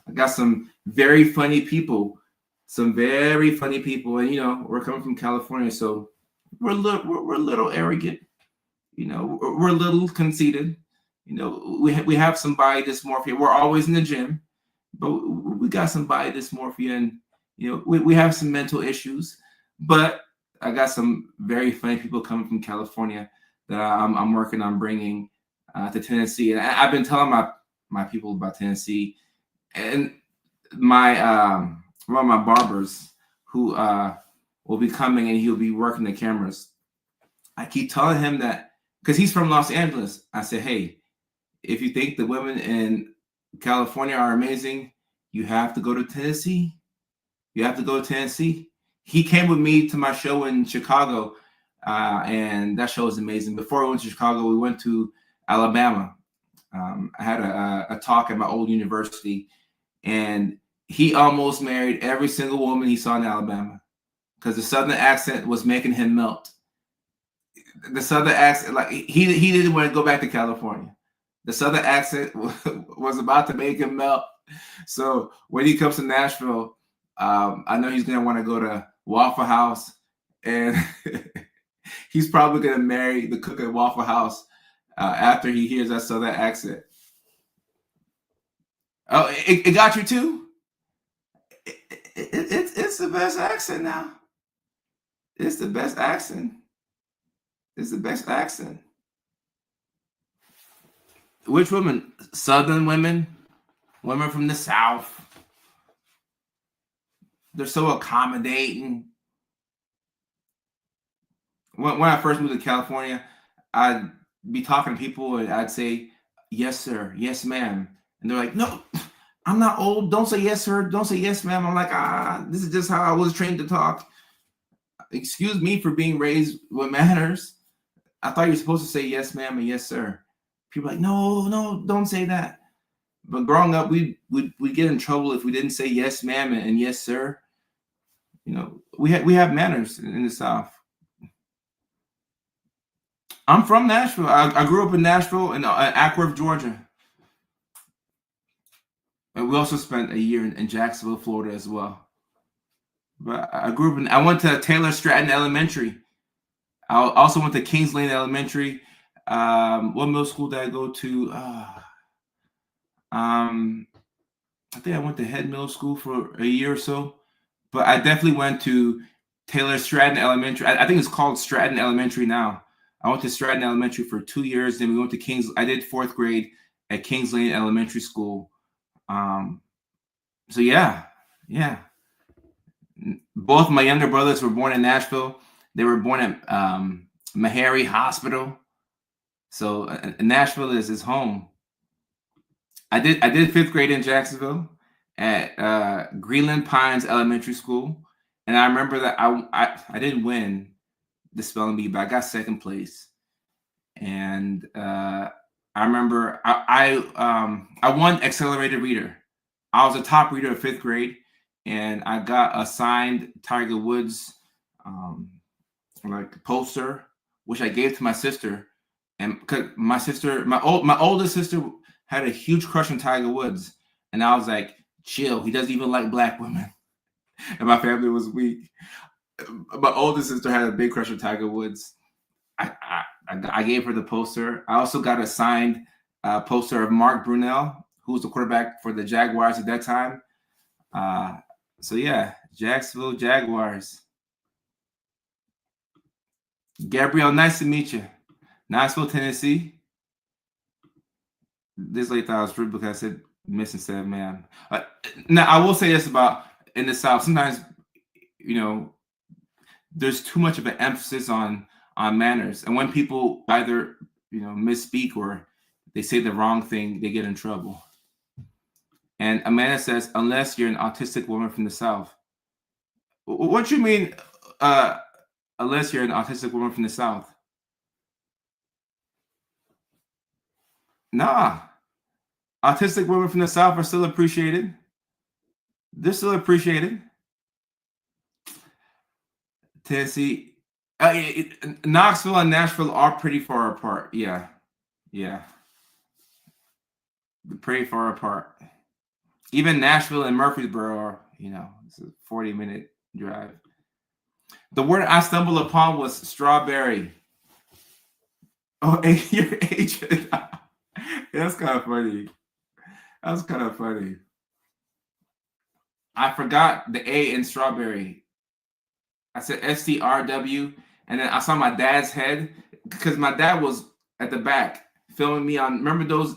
I got some very funny people, and we're coming from California, so we're a little arrogant. We're a little conceited. We have some body dysmorphia. We're always in the gym, but we got some body dysmorphia, and we have some mental issues. But I got some very funny people coming from California that I'm working on bringing to Tennessee, and I've been telling my people about Tennessee, and my one of my barbers who will be coming, and he'll be working the cameras. I keep telling him that, because he's from Los Angeles. I said, hey, if you think the women in California are amazing, you have to go to Tennessee. He came with me to my show in Chicago, and that show was amazing. Before we went to Chicago, we went to Alabama. I had a talk at my old university, and he almost married every single woman he saw in Alabama because the Southern accent was making him melt. The Southern accent, like he didn't want to go back to California. The Southern accent was about to make him melt. So when he comes to Nashville, I know he's going to want to go to Waffle House, and he's probably going to marry the cook at Waffle House after he hears that Southern accent. Oh, it got you too? It's the best accent now. It's the best accent. Which women? Southern women from the South. They're so accommodating. When I first moved to California, I'd be talking to people and I'd say, yes, sir, yes, ma'am. And they're like, no, I'm not old. Don't say yes, sir. Don't say yes, ma'am. I'm like, this is just how I was trained to talk. Excuse me for being raised with manners. I thought you were supposed to say yes, ma'am, and yes, sir. People are like, no, don't say that. But growing up, we'd get in trouble if we didn't say yes, ma'am, and yes, sir. We have manners in the South. I'm from Nashville. I grew up in Nashville and Ackworth, Georgia. And we also spent a year in Jacksonville, Florida as well. But I went to Taylor Stratton Elementary. I also went to Kings Lane Elementary. What middle school did I go to? I think I went to Head Middle School for a year or so. But I definitely went to Taylor Stratton Elementary. I think it's called Stratton Elementary now. I went to Stratton Elementary for 2 years. Then we went to Kings. I did 4th grade at Kings Lane Elementary School. So yeah. Both my younger brothers were born in Nashville. They were born at Meharry Hospital. So Nashville is home. I did fifth grade in Jacksonville at Greenland Pines Elementary School, and I remember that I didn't win the spelling bee, but I got second place. And I remember I won accelerated reader. I was a top reader of fifth grade, and I got a signed Tiger Woods like poster, which I gave to my sister, and because my sister, my oldest sister, had a huge crush on Tiger Woods, and I was like, chill, he doesn't even like black women, and my family was weak. My oldest sister had a big crush on Tiger Woods. I gave her the poster. I also got a signed poster of Mark Brunell, who was the quarterback for the Jaguars at that time. So yeah, Jacksonville Jaguars. Gabrielle, nice to meet you. Nashville, Tennessee. This lady thought I was rude because I said miss instead of ma'am. Now I will say this about in the South. Sometimes, you know, there's too much of an emphasis on manners, and when people either misspeak or they say the wrong thing, they get in trouble. And Amanda says, unless you're an autistic woman from the South. What you mean? Unless you're an autistic woman from the South? Nah, autistic women from the South are still appreciated. They're still appreciated. Tennessee, Knoxville and Nashville are pretty far apart. Yeah, pretty far apart. Even Nashville and Murfreesboro are, it's a 40-minute drive. The word I stumbled upon was strawberry. Oh, your age. That's kind of funny. That's kind of funny. I forgot the A in strawberry. I said STRW, and then I saw my dad's head because my dad was at the back filming me on. Remember those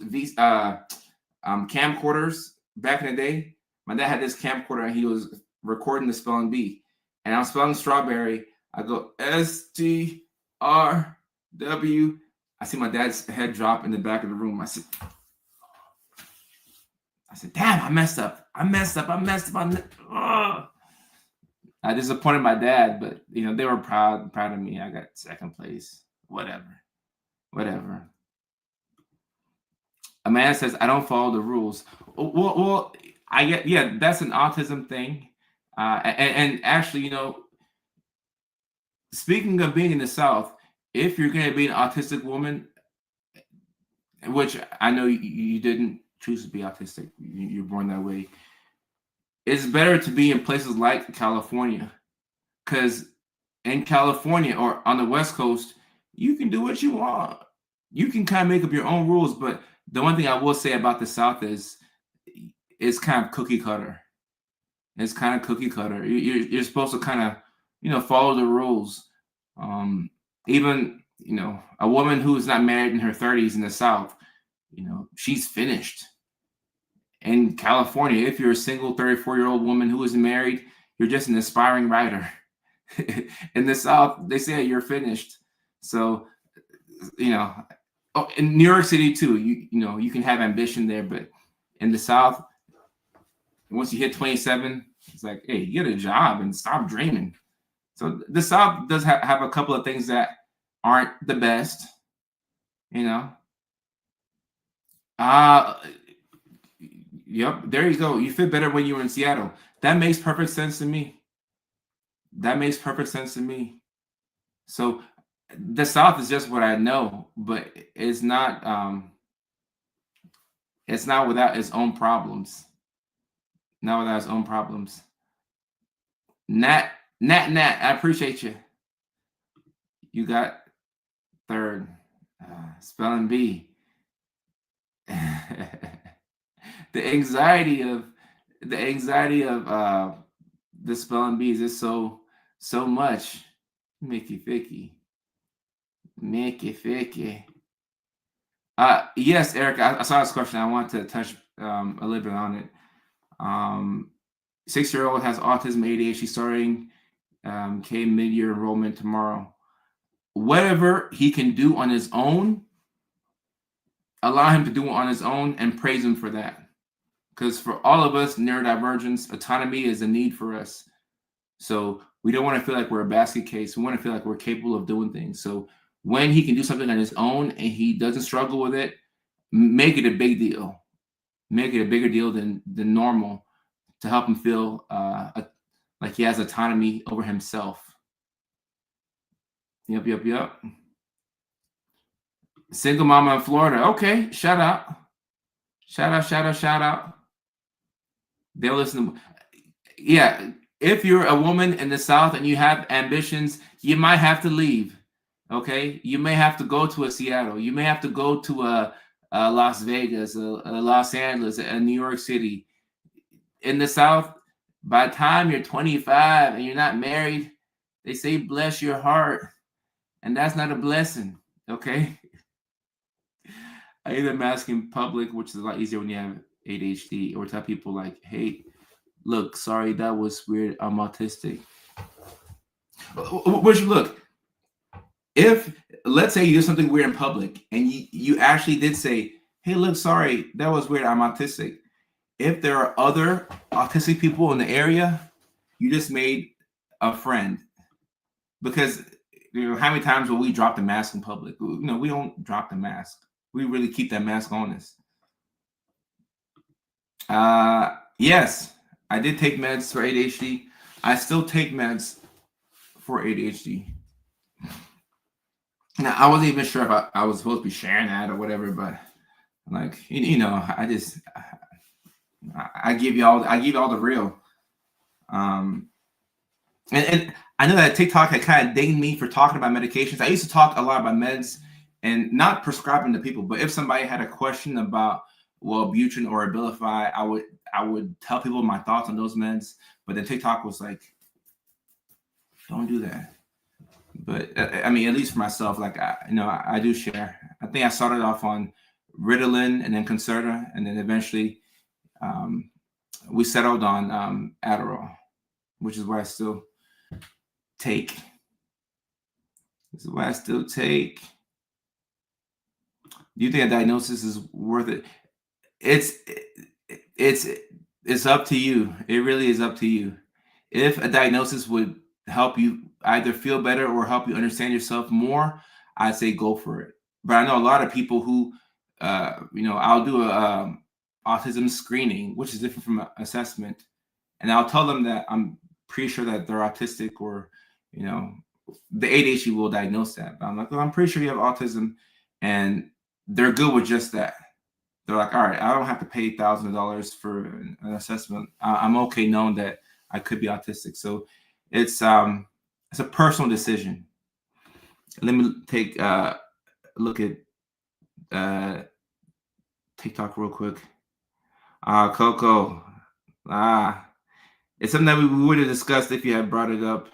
camcorders back in the day? My dad had this camcorder and he was recording the spelling bee, and I was spelling strawberry. I go STRW. I see my dad's head drop in the back of the room. I said, damn, I messed up. I disappointed my dad, but they were proud of me. I got second place. Whatever. Amanda says, I don't follow the rules. Well, I get, yeah, that's an autism thing. And actually, speaking of being in the South, if you're going to be an autistic woman, which I know you didn't choose to be autistic, you're born that way, it's better to be in places like California, because in California or on the West Coast, you can do what you want. You can kind of make up your own rules, but the one thing I will say about the South is it's kind of cookie cutter. It's kind of cookie cutter. You're supposed to kind of, follow the rules. Even, a woman who is not married in her 30s in the South, she's finished. In California, if you're a single 34-year-old woman who isn't married, you're just an aspiring writer. In the South, they say you're finished. So, in New York City too, you can have ambition there, but in the South, once you hit 27, it's like, hey, you get a job and stop dreaming. So the South does have a couple of things that aren't the best, Yep, there you go. You fit better when you were in Seattle. That makes perfect sense to me. So the South is just what I know, but it's not without its own problems. Nat, I appreciate you. You got third. Spelling bee. The anxiety of the spelling bees is so much. Mickey Ficky. Yes, Eric, I saw this question. I want to touch a little bit on it. 6-year-old has autism, ADHD, starting K mid-year enrollment tomorrow. Whatever he can do on his own, allow him to do it on his own and praise him for that. Because for all of us, neurodivergence, autonomy is a need for us. So we don't want to feel like we're a basket case. We want to feel like we're capable of doing things. So when he can do something on his own and he doesn't struggle with it, make it a big deal. Make it a bigger deal than normal to help him feel like he has autonomy over himself. Yep. Single mama in Florida. Okay, shout out. Shout out. They'll listen to, yeah, if you're a woman in the South and you have ambitions, you might have to leave. Okay, you may have to go to a Seattle. You may have to go to a Las Vegas, a Los Angeles, a New York City. In the South, by the time you're 25 and you're not married, they say bless your heart, and that's not a blessing. Okay, I either mask in public, which is a lot easier when you have ADHD, or tell people like, hey, look, sorry, that was weird. I'm autistic. Which, look, if let's say you do something weird in public and you actually did say, hey, look, sorry, that was weird. I'm autistic. If there are other autistic people in the area, you just made a friend. Because how many times will we drop the mask in public? We don't drop the mask. We really keep that mask on us. Yes, I did take meds for ADHD. I still take meds for ADHD. Now, I wasn't even sure if I was supposed to be sharing that or whatever, but like, I give you all the real. And I know that TikTok had kind of dinged me for talking about medications. I used to talk a lot about meds and not prescribing to people, but if somebody had a question about Wellbutrin or Abilify, I would tell people my thoughts on those meds. But then TikTok was like, don't do that. But I mean, at least for myself, like I do share. I think I started off on Ritalin and then Concerta, and then eventually we settled on Adderall, which is what I still take. This is what I still take. Do you think a diagnosis is worth it? It's up to you. It really is up to you. If a diagnosis would help you either feel better or help you understand yourself more, I'd say go for it. But I know a lot of people who, I'll do a autism screening, which is different from an assessment, and I'll tell them that I'm pretty sure that they're autistic, or the ADHD will diagnose that. But I'm like, well, I'm pretty sure you have autism, and they're good with just that. They're like, all right, I don't have to pay $1,000 for an assessment. I'm okay knowing that I could be autistic. So it's a personal decision. Let me take a look at TikTok real quick. Coco. It's something that we would have discussed if you had brought it up.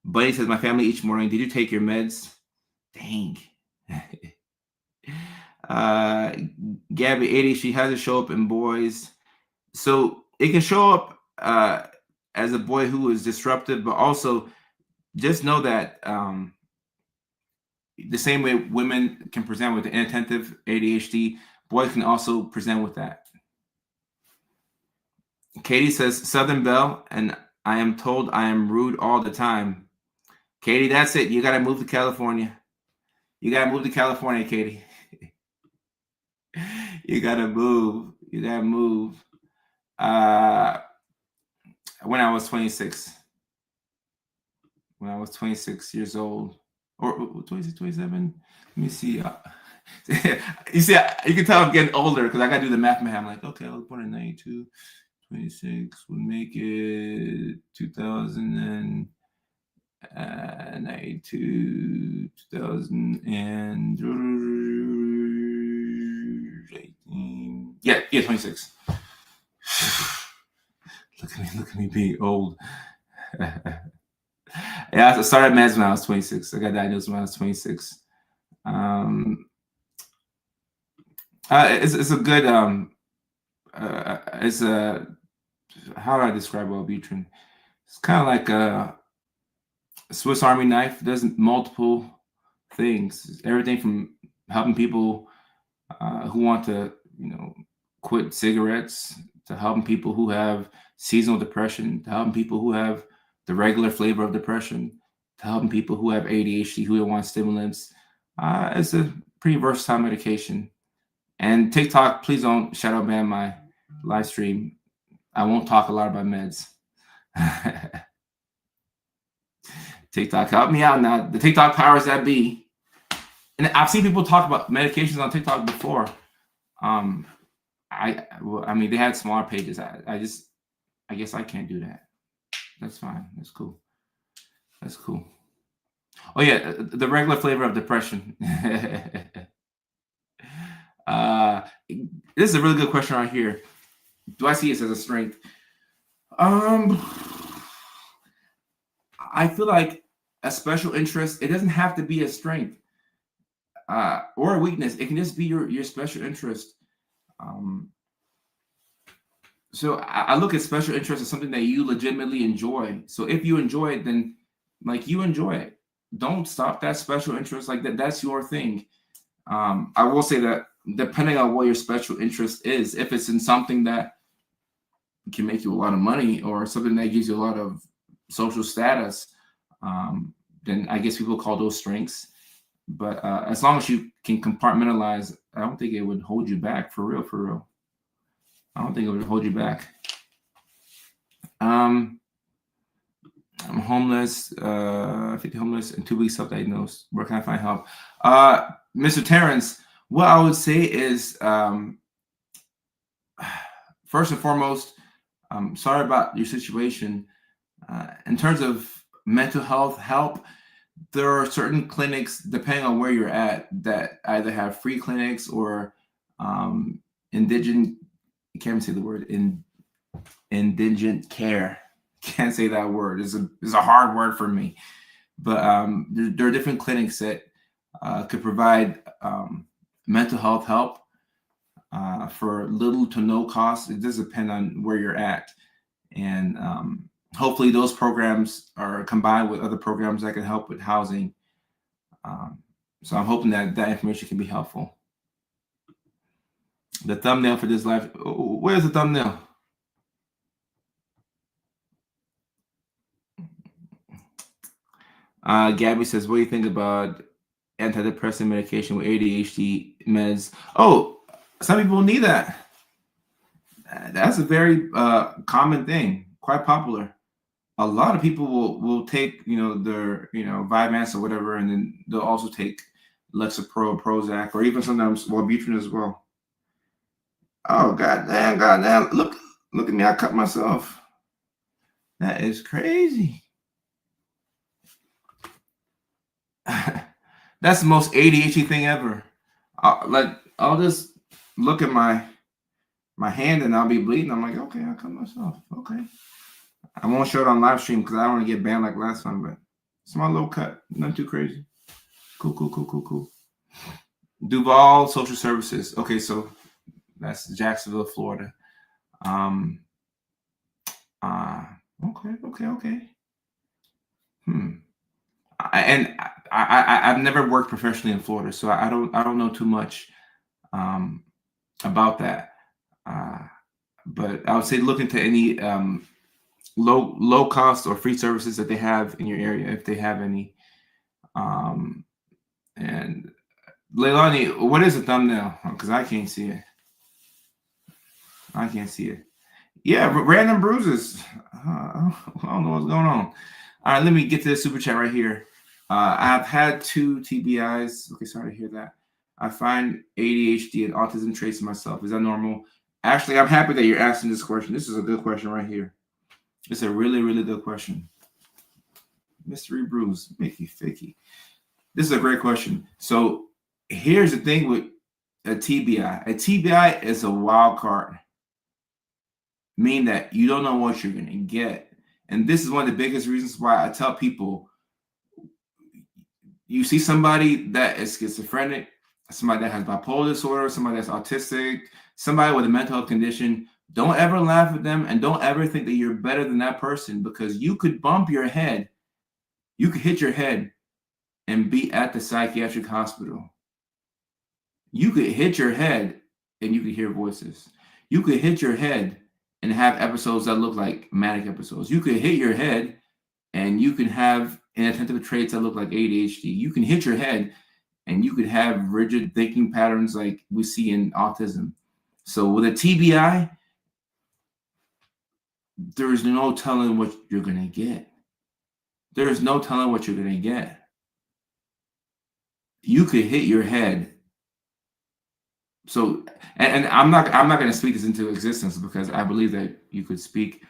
Buddy says, my family each morning, did you take your meds? Dang. Gabby, ADHD has to show up in boys. So it can show up as a boy who is disruptive, but also just know that the same way women can present with the inattentive ADHD, boys can also present with that. Katie says, Southern Belle, and I am told I am rude all the time. Katie, that's it. You got to move to California. You got to move to California, Katie. You got to move. You got to move. When I was 26. When I was 26 years old. Or 26, 27? Let me see. You see, you can tell I'm getting older because I got to do the math. I'm like, okay, I was born in 92. 26 would make it 2092, 2018. Yeah, 26. Look at me being old. Yeah, I started meds when I was 26. I got diagnosed when I was 26. It's a good it's a, how do I describe Wellbutrin? It's kind of like a Swiss Army knife. It does multiple things. Everything from helping people who want to, quit cigarettes, to helping people who have seasonal depression, to helping people who have the regular flavor of depression, to helping people who have ADHD who want stimulants. It's a pretty versatile medication. And TikTok, please don't shadow ban my live stream. I won't talk a lot about meds. TikTok, help me out now. The TikTok powers that be. And I've seen people talk about medications on TikTok before. I mean, they had smaller pages. I guess I can't do that. That's fine. That's cool. That's cool. Oh yeah, the regular flavor of depression. This is a really good question right here. Do I see this as a strength? I feel like a special interest, it doesn't have to be a strength or a weakness. It can just be your special interest. So I look at special interest as something that you legitimately enjoy. So if you enjoy it, then like you enjoy it. Don't stop that special interest. Like that's your thing. I will say that depending on what your special interest is, if it's in something that can make you a lot of money or something that gives you a lot of social status, then I guess people call those strengths. But as long as you can compartmentalize, I don't think it would hold you back for real, for real. I don't think it would hold you back. I'm homeless, 50 homeless, and 2 weeks self-diagnosed. Where can I find help? Mr. Terrence, what I would say is, first and foremost, I'm sorry about your situation. In terms of mental health help, there are certain clinics, depending on where you're at, that either have free clinics or indigent, you can't even say the word, indigent care. Can't say that word. It's a hard word for me. But there are different clinics that could provide mental health help for little to no cost. It does depend on where you're at. And hopefully those programs are combined with other programs that can help with housing. So I'm hoping that information can be helpful. The thumbnail for this live, where's the thumbnail? Gabby says, what do you think about antidepressant medication with ADHD meds? Oh, some people need that. That's a very common thing, quite popular. A lot of people will take, their, Vyvanse or whatever, and then they'll also take Lexapro, Prozac, or even sometimes Wellbutrin as well. Oh, goddamn! Look at me! I cut myself. That is crazy. That's the most ADHD thing ever. I'll just look at my hand and I'll be bleeding. I'm like, okay, I cut myself. Okay. I won't show it on live stream because I don't want to get banned like last time, but small little cut, nothing too crazy. Cool. Duval Social Services. Okay, so that's Jacksonville, Florida. Okay. I've never worked professionally in Florida, so I don't know too much about that. But I would say look into any low cost or free services that they have in your area, if they have any. And Leilani, what is the thumbnail? Because I can't see it. Yeah, random bruises. I don't know what's going on. All right, let me get to the super chat right here. I've had 2 TBIs. Okay, sorry to hear that. I find ADHD and autism traits in myself. Is that normal? Actually, I'm happy that you're asking this question. This is a good question right here. It's a really, really good question. Mystery bruise, Mickey Ficky. This is a great question. So here's the thing with a TBI. A TBI is a wild card, meaning that you don't know what you're going to get. And this is one of the biggest reasons why I tell people, you see somebody that is schizophrenic, somebody that has bipolar disorder, somebody that's autistic, somebody with a mental health condition, don't ever laugh at them and don't ever think that you're better than that person, because you could bump your head, you could hit your head and be at the psychiatric hospital. You could hit your head and you could hear voices. You could hit your head and have episodes that look like manic episodes. You could hit your head and you can have inattentive traits that look like ADHD. You can hit your head and you could have rigid thinking patterns like we see in autism. So with a TBI, there's no telling what you're going to get. There's no telling what you're going to get. You could hit your head. So, and I'm not going to speak this into existence because I believe that you could speak,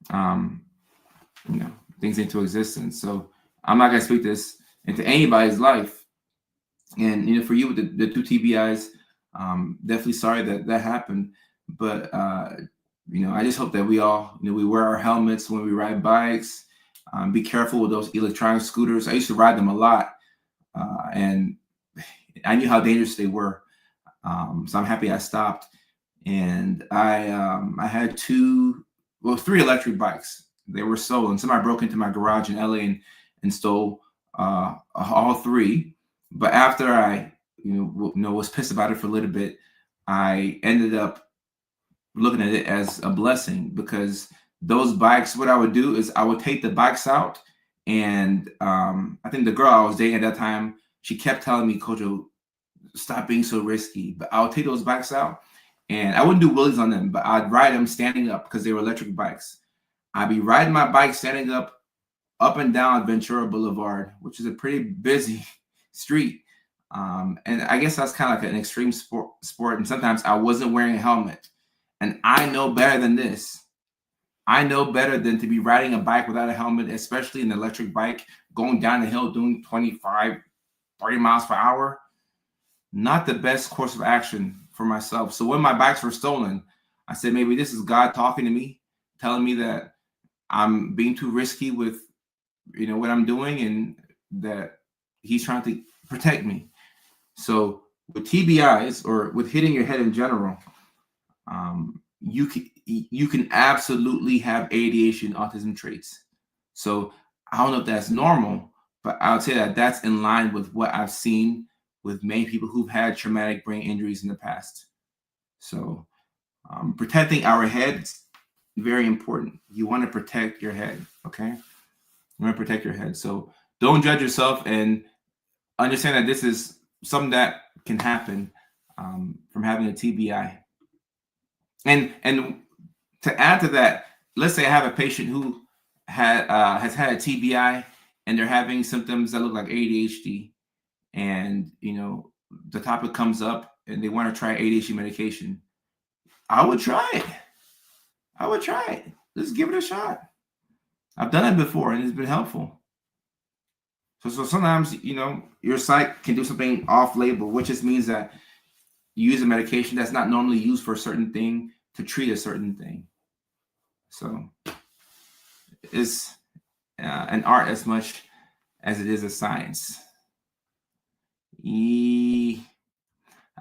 things into existence. So I'm not going to speak this into anybody's life. And for you with the two TBIs, definitely sorry that happened. But I just hope that we all, we wear our helmets when we ride bikes. Be careful with those electronic scooters. I used to ride them a lot, and I knew how dangerous they were. So I'm happy I stopped. And I had three electric bikes. They were stolen. Somebody broke into my garage in LA and stole all three. But after I, was pissed about it for a little bit, I ended up looking at it as a blessing because those bikes, what I would do is I would take the bikes out. And I think the girl I was dating at that time, she kept telling me, Kojo, stop being so risky. But I would take those bikes out and I wouldn't do wheelies on them, but I'd ride them standing up because they were electric bikes. I'd be riding my bike standing up and down Ventura Boulevard, which is a pretty busy street. And I guess that's kind of like an extreme sport. And sometimes I wasn't wearing a helmet. And I know better than this. I know better than to be riding a bike without a helmet, especially an electric bike, going down the hill doing 25, 30 miles per hour. Not the best course of action for myself. So when my bikes were stolen, I said, maybe this is God talking to me, telling me that I'm being too risky with, what I'm doing and that he's trying to protect me. So with TBIs or with hitting your head in general, you can absolutely have ADHD and autism traits. So I don't know if that's normal, but I would say that that's in line with what I've seen with many people who've had traumatic brain injuries in the past. So protecting our heads, very important. You want to protect your head, okay? You want to protect your head. So don't judge yourself and understand that this is something that can happen from having a TBI. And to add to that, let's say I have a patient who has had a TBI and they're having symptoms that look like ADHD. And the topic comes up and they want to try ADHD medication. I would try it. Let's give it a shot. I've done it before and it's been helpful. So sometimes your site can do something off label, which just means that you use a medication that's not normally used for a certain thing to treat a certain thing. So it's an art as much as it is a science.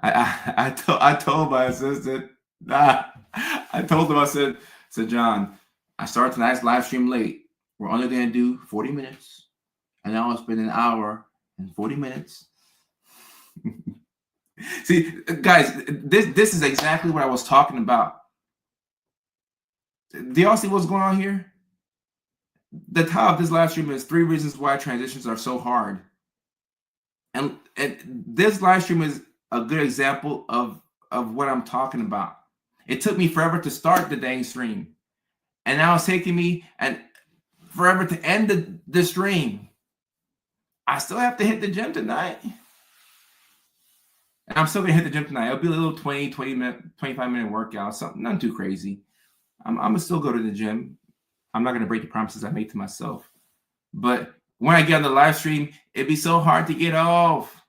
I told my assistant, I told him, I said, John, I started tonight's live stream late. We're only going to do 40 minutes. And now it's been an hour and 40 minutes. See, guys, this is exactly what I was talking about. Do y'all see what's going on here? The title of this live stream is 3 reasons why transitions are so hard. And this live stream is a good example of what I'm talking about. It took me forever to start the dang stream. And now it's taking me forever to end the stream. I still have to hit the gym tonight. And I'm still going to hit the gym tonight. It'll be a little 25-minute workout, something not too crazy. I'm going to still go to the gym. I'm not going to break the promises I made to myself. But when I get on the live stream, it'd be so hard to get off.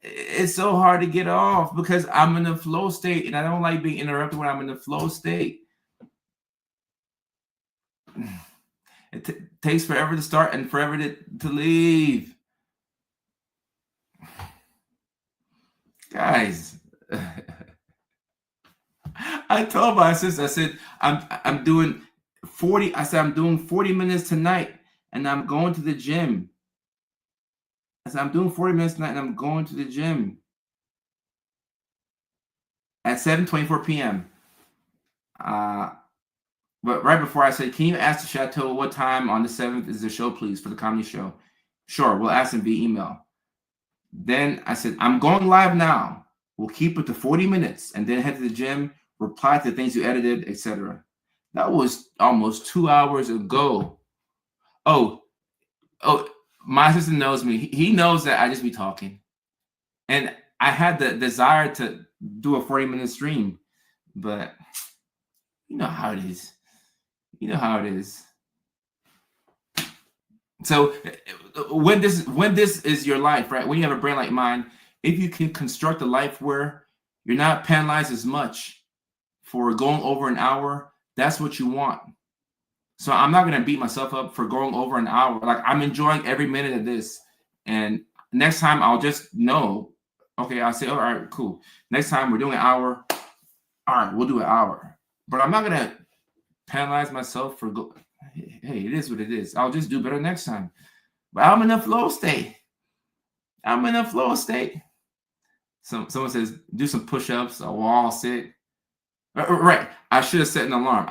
It's so hard to get off because I'm in a flow state and I don't like being interrupted when I'm in the flow state. It takes forever to start and forever to leave. Guys, I told my sister, I said, I'm doing 40. I said, I'm doing 40 minutes tonight and I'm going to the gym. I said, I'm doing 40 minutes tonight and I'm going to the gym. at 7:24 p.m. But right before I said, can you ask the Chateau what time on the 7th is the show, please, for the comedy show? Sure, we'll ask them via email. Then I said, I'm going live now. We'll keep it to 40 minutes and then head to the gym, reply to the things you edited, etc. That was almost 2 hours ago. Oh, my assistant knows me. He knows that I just be talking. And I had the desire to do a 40-minute stream, but you know how it is. You know how it is. So when this is your life, right? When you have a brain like mine, if you can construct a life where you're not penalized as much for going over an hour, that's what you want. So I'm not going to beat myself up for going over an hour. Like, I'm enjoying every minute of this. And next time I'll just know, okay, I'll say, all right, cool. Next time we're doing an hour. All right, we'll do an hour. But I'm not going to penalize myself for hey, it is what it is. I'll just do better next time. But I'm in a flow state. Someone says, do some push-ups, a wall sit. Right. I should have set an alarm.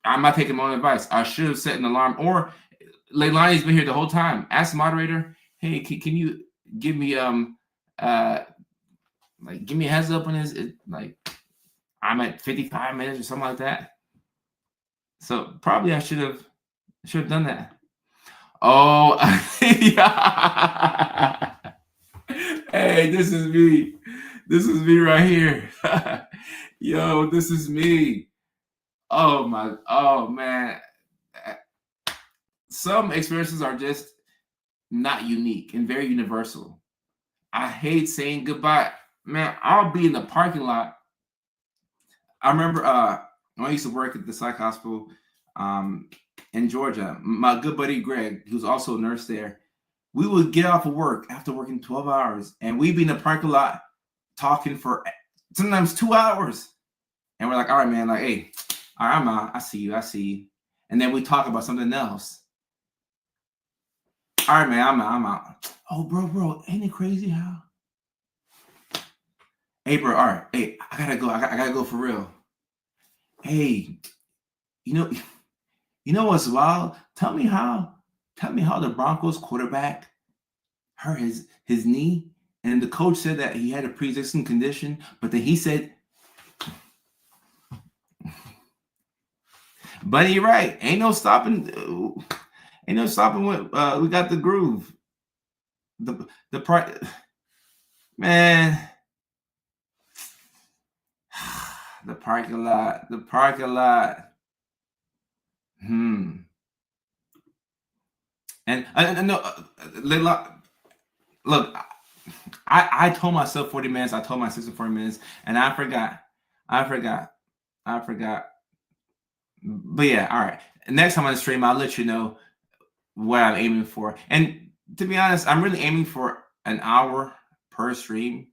I'm not taking my own advice. I should have set an alarm. Or Leilani's been here the whole time. Ask the moderator, hey, can you give me give me a heads up on this? Like, I'm at 55 minutes or something like that. So probably I should have done that. Oh, yeah. Hey, this is me. This is me right here. Yo, this is me. Oh man. Some experiences are just not unique and very universal. I hate saying goodbye. Man, I'll be in the parking lot. I remember when I used to work at the psych hospital in Georgia. My good buddy Greg, who's also a nurse there, we would get off of work after working 12 hours, and we'd be in the parking lot talking for sometimes 2 hours. And we're like, all right, man, like, hey, all right, I'm out. I see you. And then we talk about something else. All right, man, I'm out. Oh, bro, ain't it crazy how? Hey, bro, all right. Hey, I gotta go. I gotta go for real. Hey, you know what's wild? Tell me how the Broncos quarterback hurt his knee, and the coach said that he had a pre-existing condition, but then he said, buddy, you're right. Ain't no stopping when we got the groove. The part, man. The parking lot. And no, look, I told myself 40 minutes. I told my sister 40 minutes, and I forgot. But yeah, all right. Next time on the stream, I'll let you know what I'm aiming for. And to be honest, I'm really aiming for an hour per stream,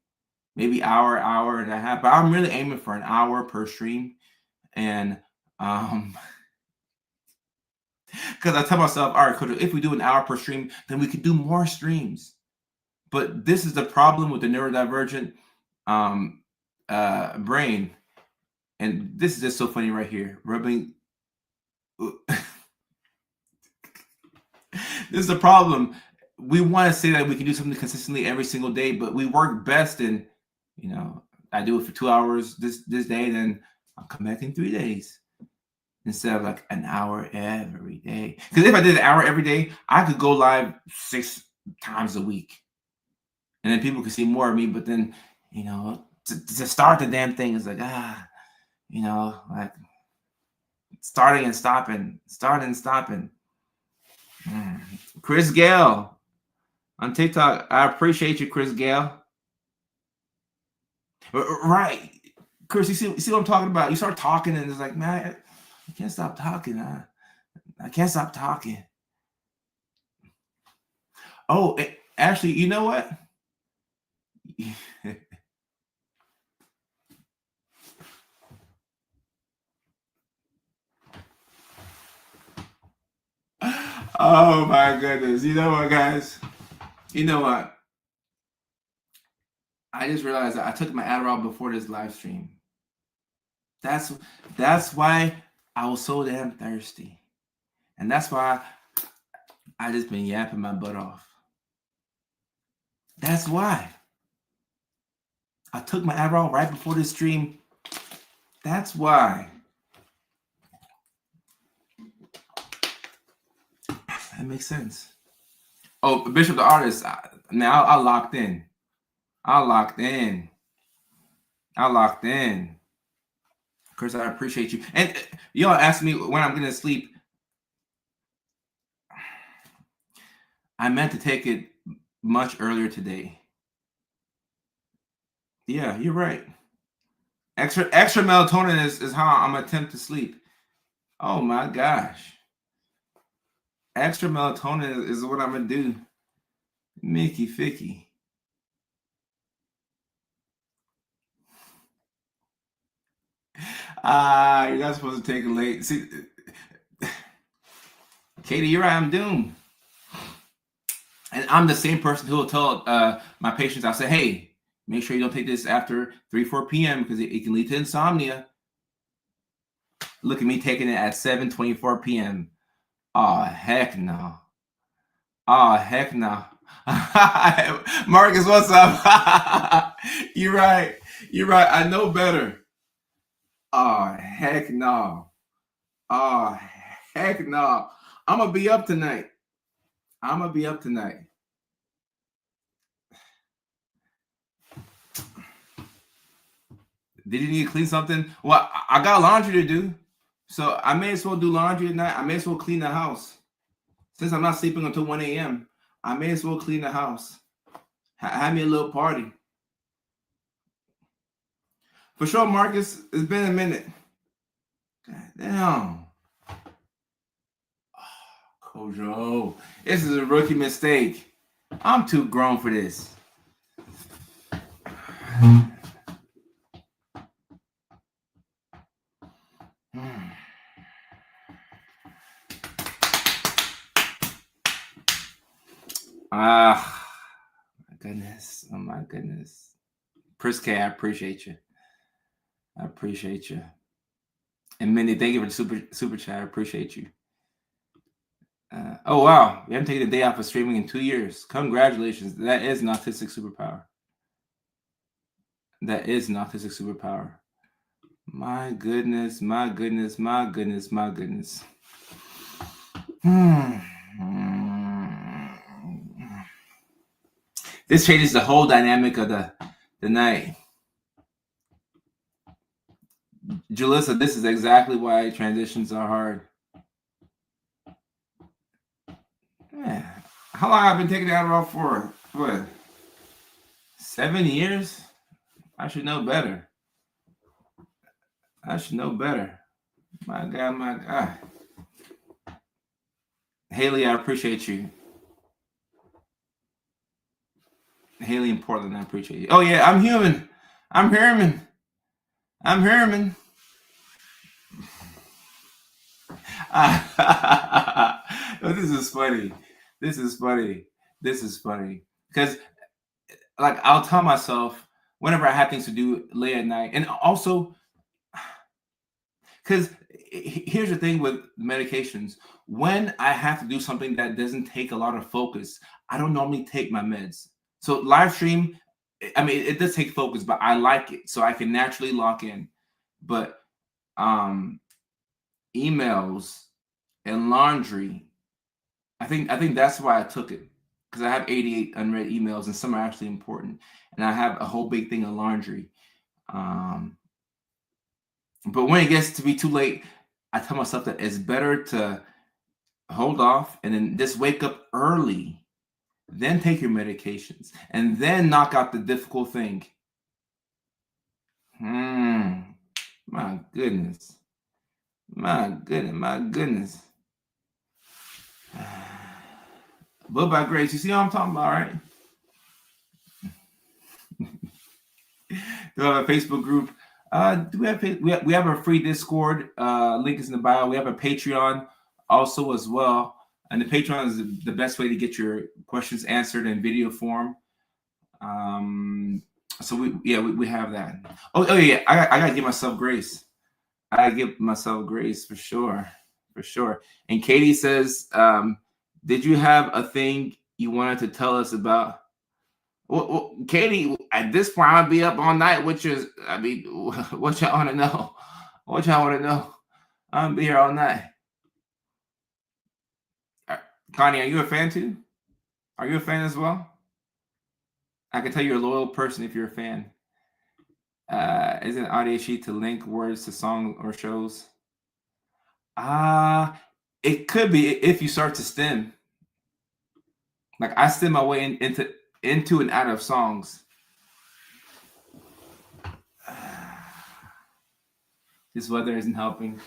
maybe hour and a half. But I'm really aiming for an hour per stream, and because I tell myself, all right, cool, if we do an hour per stream, then we can do more streams. But this is the problem with the neurodivergent brain. And this is just so funny right here. Rubbing. This is the problem. We want to say that we can do something consistently every single day, but we work best in, I do it for 2 hours this day, then I'll come back in 3 days. Instead of like an hour every day. Because if I did an hour every day, I could go live 6 times a week. And then people could see more of me. But then, to start the damn thing is like, like starting and stopping. Chris Gale on TikTok. I appreciate you, Chris Gale. Right. Chris, you see what I'm talking about? You start talking and it's like, man, I can't stop talking. I can't stop talking. Oh, actually, you know what? Oh my goodness. You know what, guys? You know what? I just realized that I took my Adderall before this live stream. That's why I was so damn thirsty. And that's why I just been yapping my butt off. That's why. I took my Adderall right before this stream. That's why. That makes sense. Oh, Bishop the Artist. Now I locked in. I locked in. Chris, I appreciate you. And y'all asked me when I'm going to sleep. I meant to take it much earlier today. Yeah, you're right. Extra melatonin is how I'm going to attempt to sleep. Oh my gosh. Extra melatonin is what I'm going to do. Mickey Ficky. You're not supposed to take it late. See, Katie, you're right. I'm doomed. And I'm the same person who will tell my patients, I'll say, hey, make sure you don't take this after 3-4 p.m. because it can lead to insomnia. Look at me taking it at 7:24 p.m. Oh, heck no. Oh, heck no. Marcus, what's up? You're right. I know better. Oh, heck no. Oh, heck no. I'm going to be up tonight. Did you need to clean something? Well, I got laundry to do. So I may as well do laundry at night. I may as well clean the house. Since I'm not sleeping until 1 a.m., I may as well clean the house. Have me a little party. For sure, Marcus. It's been a minute. God damn. Oh, Kojo. This is a rookie mistake. I'm too grown for this. My goodness. Oh, my goodness. Priske, I appreciate you. And Minnie, thank you for the super chat. I appreciate you. Oh, wow. We haven't taken a day off of streaming in 2 years. Congratulations. That is an autistic superpower. My goodness. This changes the whole dynamic of the night. Julissa, this is exactly why transitions are hard. Yeah. How long have I been taking Adderall for? What? 7 years? I should know better. My God. Haley, I appreciate you. Haley in Portland, I appreciate you. Oh, yeah, I'm human. I'm Herman. This is funny. Because, like, I'll tell myself whenever I have things to do late at night. And also, because here's the thing with medications. When I have to do something that doesn't take a lot of focus, I don't normally take my meds. So live stream, I mean, it does take focus, but I like it. So I can naturally lock in. But emails and laundry, I think that's why I took it. Because I have 88 unread emails and some are actually important. And I have a whole big thing of laundry. But when it gets to be too late, I tell myself that it's better to hold off and then just wake up early, then take your medications, and then knock out the difficult thing. My goodness. Book by Grace. You see what I'm talking about, right? Do I have a Facebook group? Do we have a free Discord? Link is in the bio. We have a Patreon also as well. And the Patreon is the best way to get your questions answered in video form. So we have that. Oh yeah, I gotta give myself grace. I give myself grace for sure, for sure. And Katie says, "Did you have a thing you wanted to tell us about?" Well, Katie, at this point, I'll be up all night. Which is, I mean, what y'all want to know? What y'all want to know? I'll be here all night. Uh, Connie, are you a fan too? Are you a fan as well? I can tell you're a loyal person if you're a fan. Isn't AuDHD to link words to song or shows? Ah, it could be if you start to stem. Like I stem my way into and out of songs. This weather isn't helping.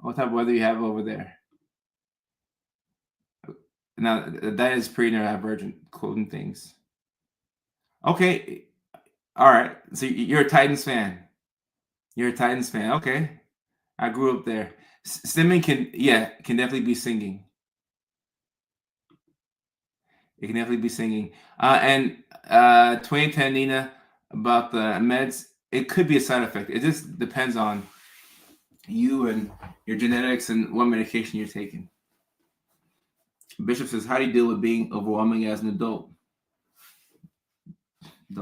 What type of weather you have over there? Now that is pretty neurodivergent quoting things. Okay, all right. So you're a Titans fan. You're a Titans fan. Okay, I grew up there. Stimming can definitely be singing. It can definitely be singing. And 2010 Nina about the meds. It could be a side effect. It just depends on you and your genetics and what medication you're taking. Bishop says, "How do you deal with being overwhelming as an adult?"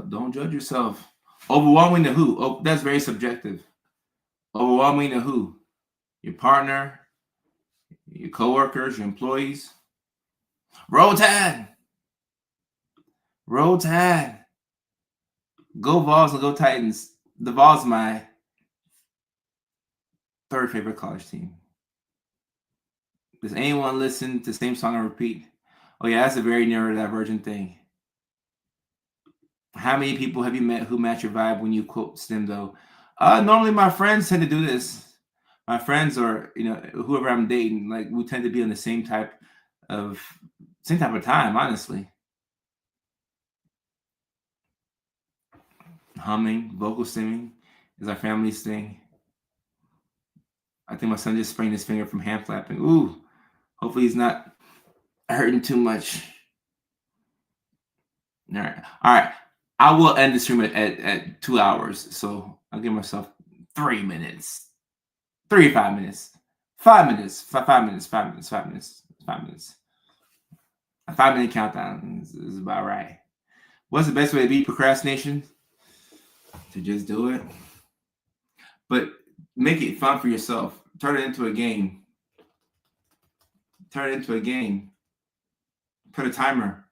Don't judge yourself. Overwhelming to who? Oh, that's very subjective. Overwhelming to who? Your partner, your coworkers, your employees. Roll Tide. Roll Tide. Go Vols and go Titans. The Vols my third favorite college team. Does anyone listen to the same song and repeat? Oh yeah, that's a very neurodivergent thing. How many people have you met who match your vibe when you quote STEM though? Normally my friends tend to do this. My friends or whoever I'm dating, like we tend to be on the of same type of time, honestly. Humming, vocal stimming is our family's thing. I think my son just sprained his finger from hand flapping. Ooh, hopefully he's not hurting too much. All right. I will end the stream at 2 hours, so I'll give myself 3 minutes, 5 minutes, 5 minutes, 5 minutes, 5 minutes, 5 minutes, 5 minutes. A 5 minute countdown is about right. What's the best way to beat procrastination? To just do it, but make it fun for yourself. Turn it into a game. Turn it into a game. Put a timer.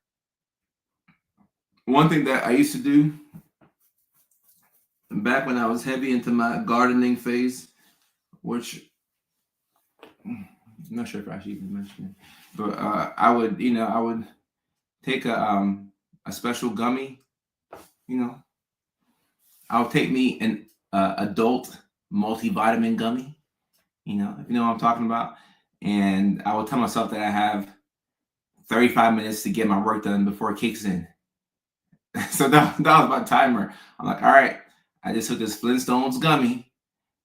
One thing that I used to do back when I was heavy into my gardening phase, which I'm not sure if I should even mention it, but I would take a special gummy. I'll take me an adult multivitamin gummy. If you know what I'm talking about, and I will tell myself that I have 35 minutes to get my work done before it kicks in. So that was my timer. I'm like, all right, I just took this Flintstones gummy,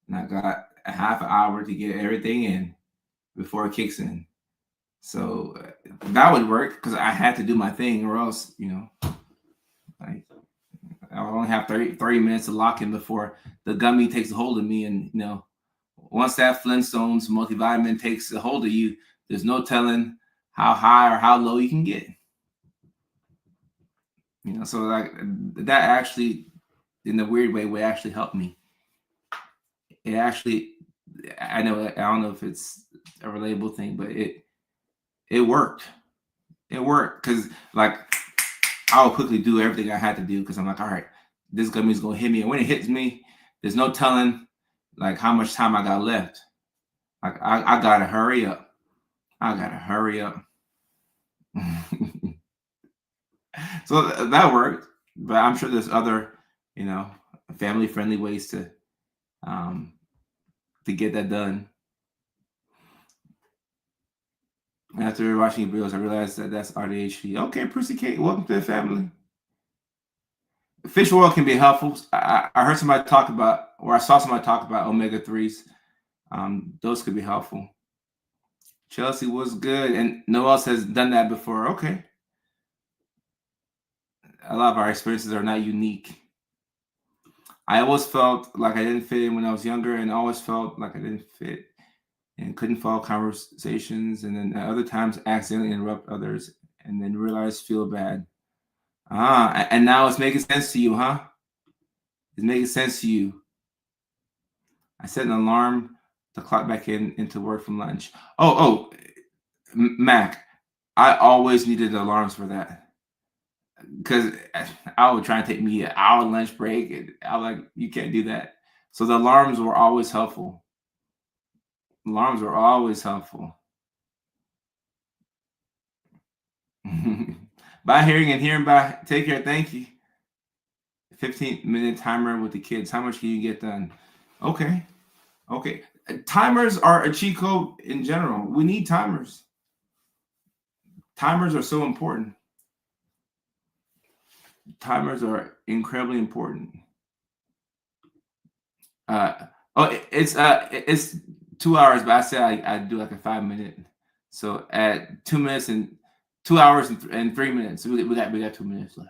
and I got a half an hour to get everything in before it kicks in. So that would work because I had to do my thing, or else, like I would only have 30 minutes to lock in before the gummy takes a hold of me. And once that Flintstones multivitamin takes a hold of you, there's no telling how high or how low you can get. So like that actually, in a weird way, would actually help me. It actually, I don't know if it's a relatable thing, but it worked. It worked because like I would quickly do everything I had to do because I'm like, all right, this gummy's gonna hit me, and when it hits me, there's no telling like how much time I got left. Like I gotta hurry up. I gotta hurry up. So that worked, but I'm sure there's other, family-friendly ways to get that done. After watching videos, I realized that that's AuDHD. Okay, Prissy Kate, welcome to the family. Fish oil can be helpful. I heard somebody talk about, or I saw somebody talk about omega-3s. Those could be helpful. Chelsea was good, and no one else has done that before. Okay. a lot of our experiences are not unique. I always felt like I didn't fit in when I was younger, and always felt like I didn't fit and couldn't follow conversations, and then at other times accidentally interrupt others, and then realize feel bad. And now it's making sense to you, huh? It's making sense to you. I set an alarm to clock back into work from lunch. Oh, Mac, I always needed alarms for that because I would try and take me an hour lunch break, and I'm like, you can't do that. So the alarms were always helpful. Alarms were always helpful. By hearing and hearing by. Take care. Thank you. 15-minute timer with the kids. How much can you get done? Okay. Timers are a cheat code in general. We need timers. Timers are so important. Timers are incredibly important. It's 2 hours, but I said I do like a 5-minute. So at 2 minutes and 2 hours and 3 minutes, we got 2 minutes left.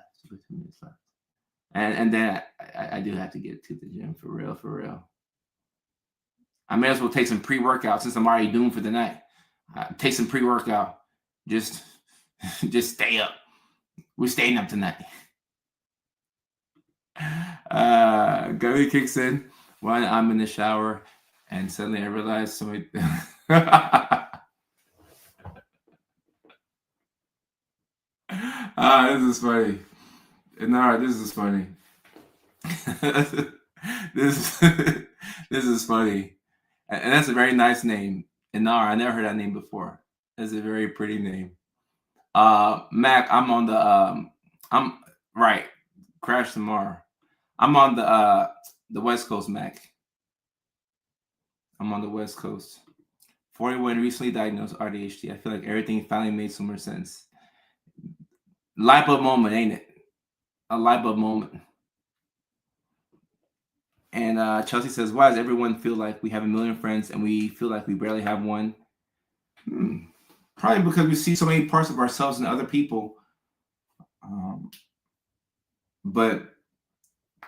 And then I do have to get to the gym for real. I may as well take some pre-workout since I'm already doomed for the night. Take some pre-workout. Just stay up. We're staying up tonight. Gully kicks in when I'm in the shower, and suddenly I realize somebody. This is funny. No, this is funny. this is funny, and that's a very nice name. Inara, I never heard that name before. That's a very pretty name. Mac, I'm on the I'm right. Crash tomorrow. I'm on the West Coast, Mac. I'm on the West Coast. 41, recently diagnosed AuDHD. I feel like everything finally made some more sense. Light bulb moment, ain't it? A light bulb moment. And Chelsea says, why does everyone feel like we have a million friends and we feel like we barely have one? Probably because we see so many parts of ourselves in other people. But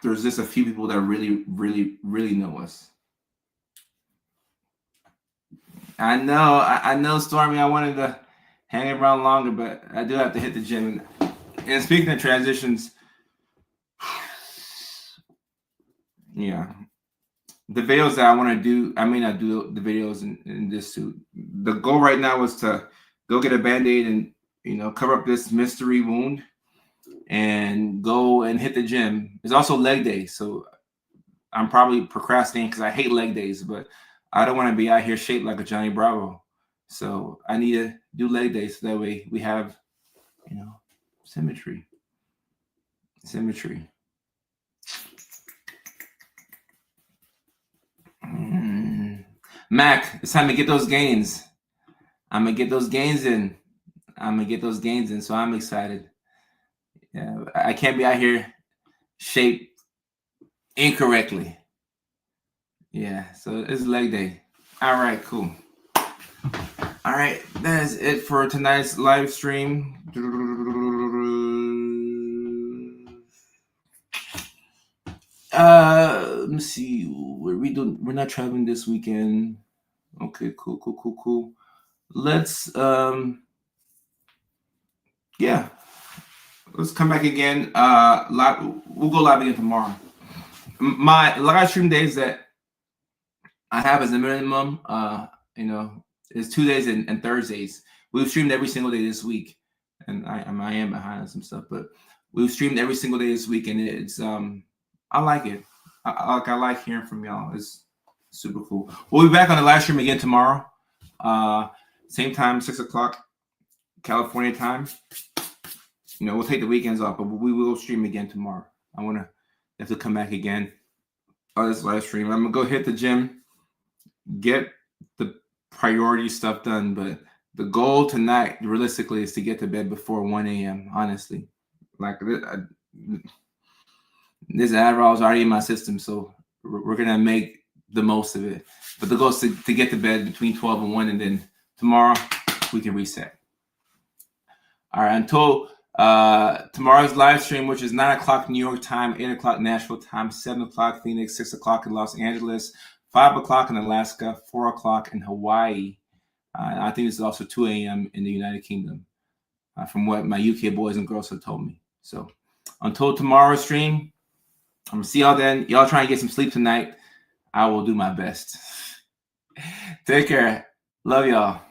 there's just a few people that really, really, really know us. I know, Stormy, I wanted to hang around longer, but I do have to hit the gym. And speaking of transitions, yeah, the videos that I want to do, I may not do the videos in this suit. The goal right now is to go get a Band-Aid and, cover up this mystery wound and go and hit the gym. It's also leg day, so I'm probably procrastinating because I hate leg days, but I don't want to be out here shaped like a Johnny Bravo. So I need to do leg days so that way we have, symmetry. Mac, it's time to get those gains. I'm going to get those gains in. So I'm excited. Yeah, I can't be out here shaped incorrectly. Yeah, so it's leg day. All right, cool. All right, that's it for tonight's live stream. Let me see. We're not traveling this weekend. Okay, cool. Let's let's come back again. We'll go live again tomorrow. My live stream days that I have as a minimum, is Tuesdays and Thursdays. We've streamed every single day this week, and I am behind on some stuff, but we've streamed every single day this week, and it's I like it. I like hearing from y'all. It's super cool. We'll be back on the live stream again tomorrow. Same time, 6:00 California time. We'll take the weekends off, but we will stream again tomorrow. I want to have to come back again on this live stream. I'm gonna go hit the gym, get the priority stuff done, but the goal tonight, realistically, is to get to bed before 1 a.m. Honestly, like this Adderall is already in my system, so we're gonna make the most of it. But the goal is to get to bed between 12 and 1, and then tomorrow we can reset. All right, until Tomorrow's live stream, which is 9 o'clock New York time, 8 o'clock Nashville time, 7 o'clock Phoenix, 6 o'clock in Los Angeles, 5 o'clock in Alaska, 4 o'clock in Hawaii. I think this is also 2 a.m. in the United Kingdom, from what my UK boys and girls have told me. So until tomorrow's stream, I'm going to see y'all then. Y'all try and get some sleep tonight. I will do my best. Take care. Love y'all.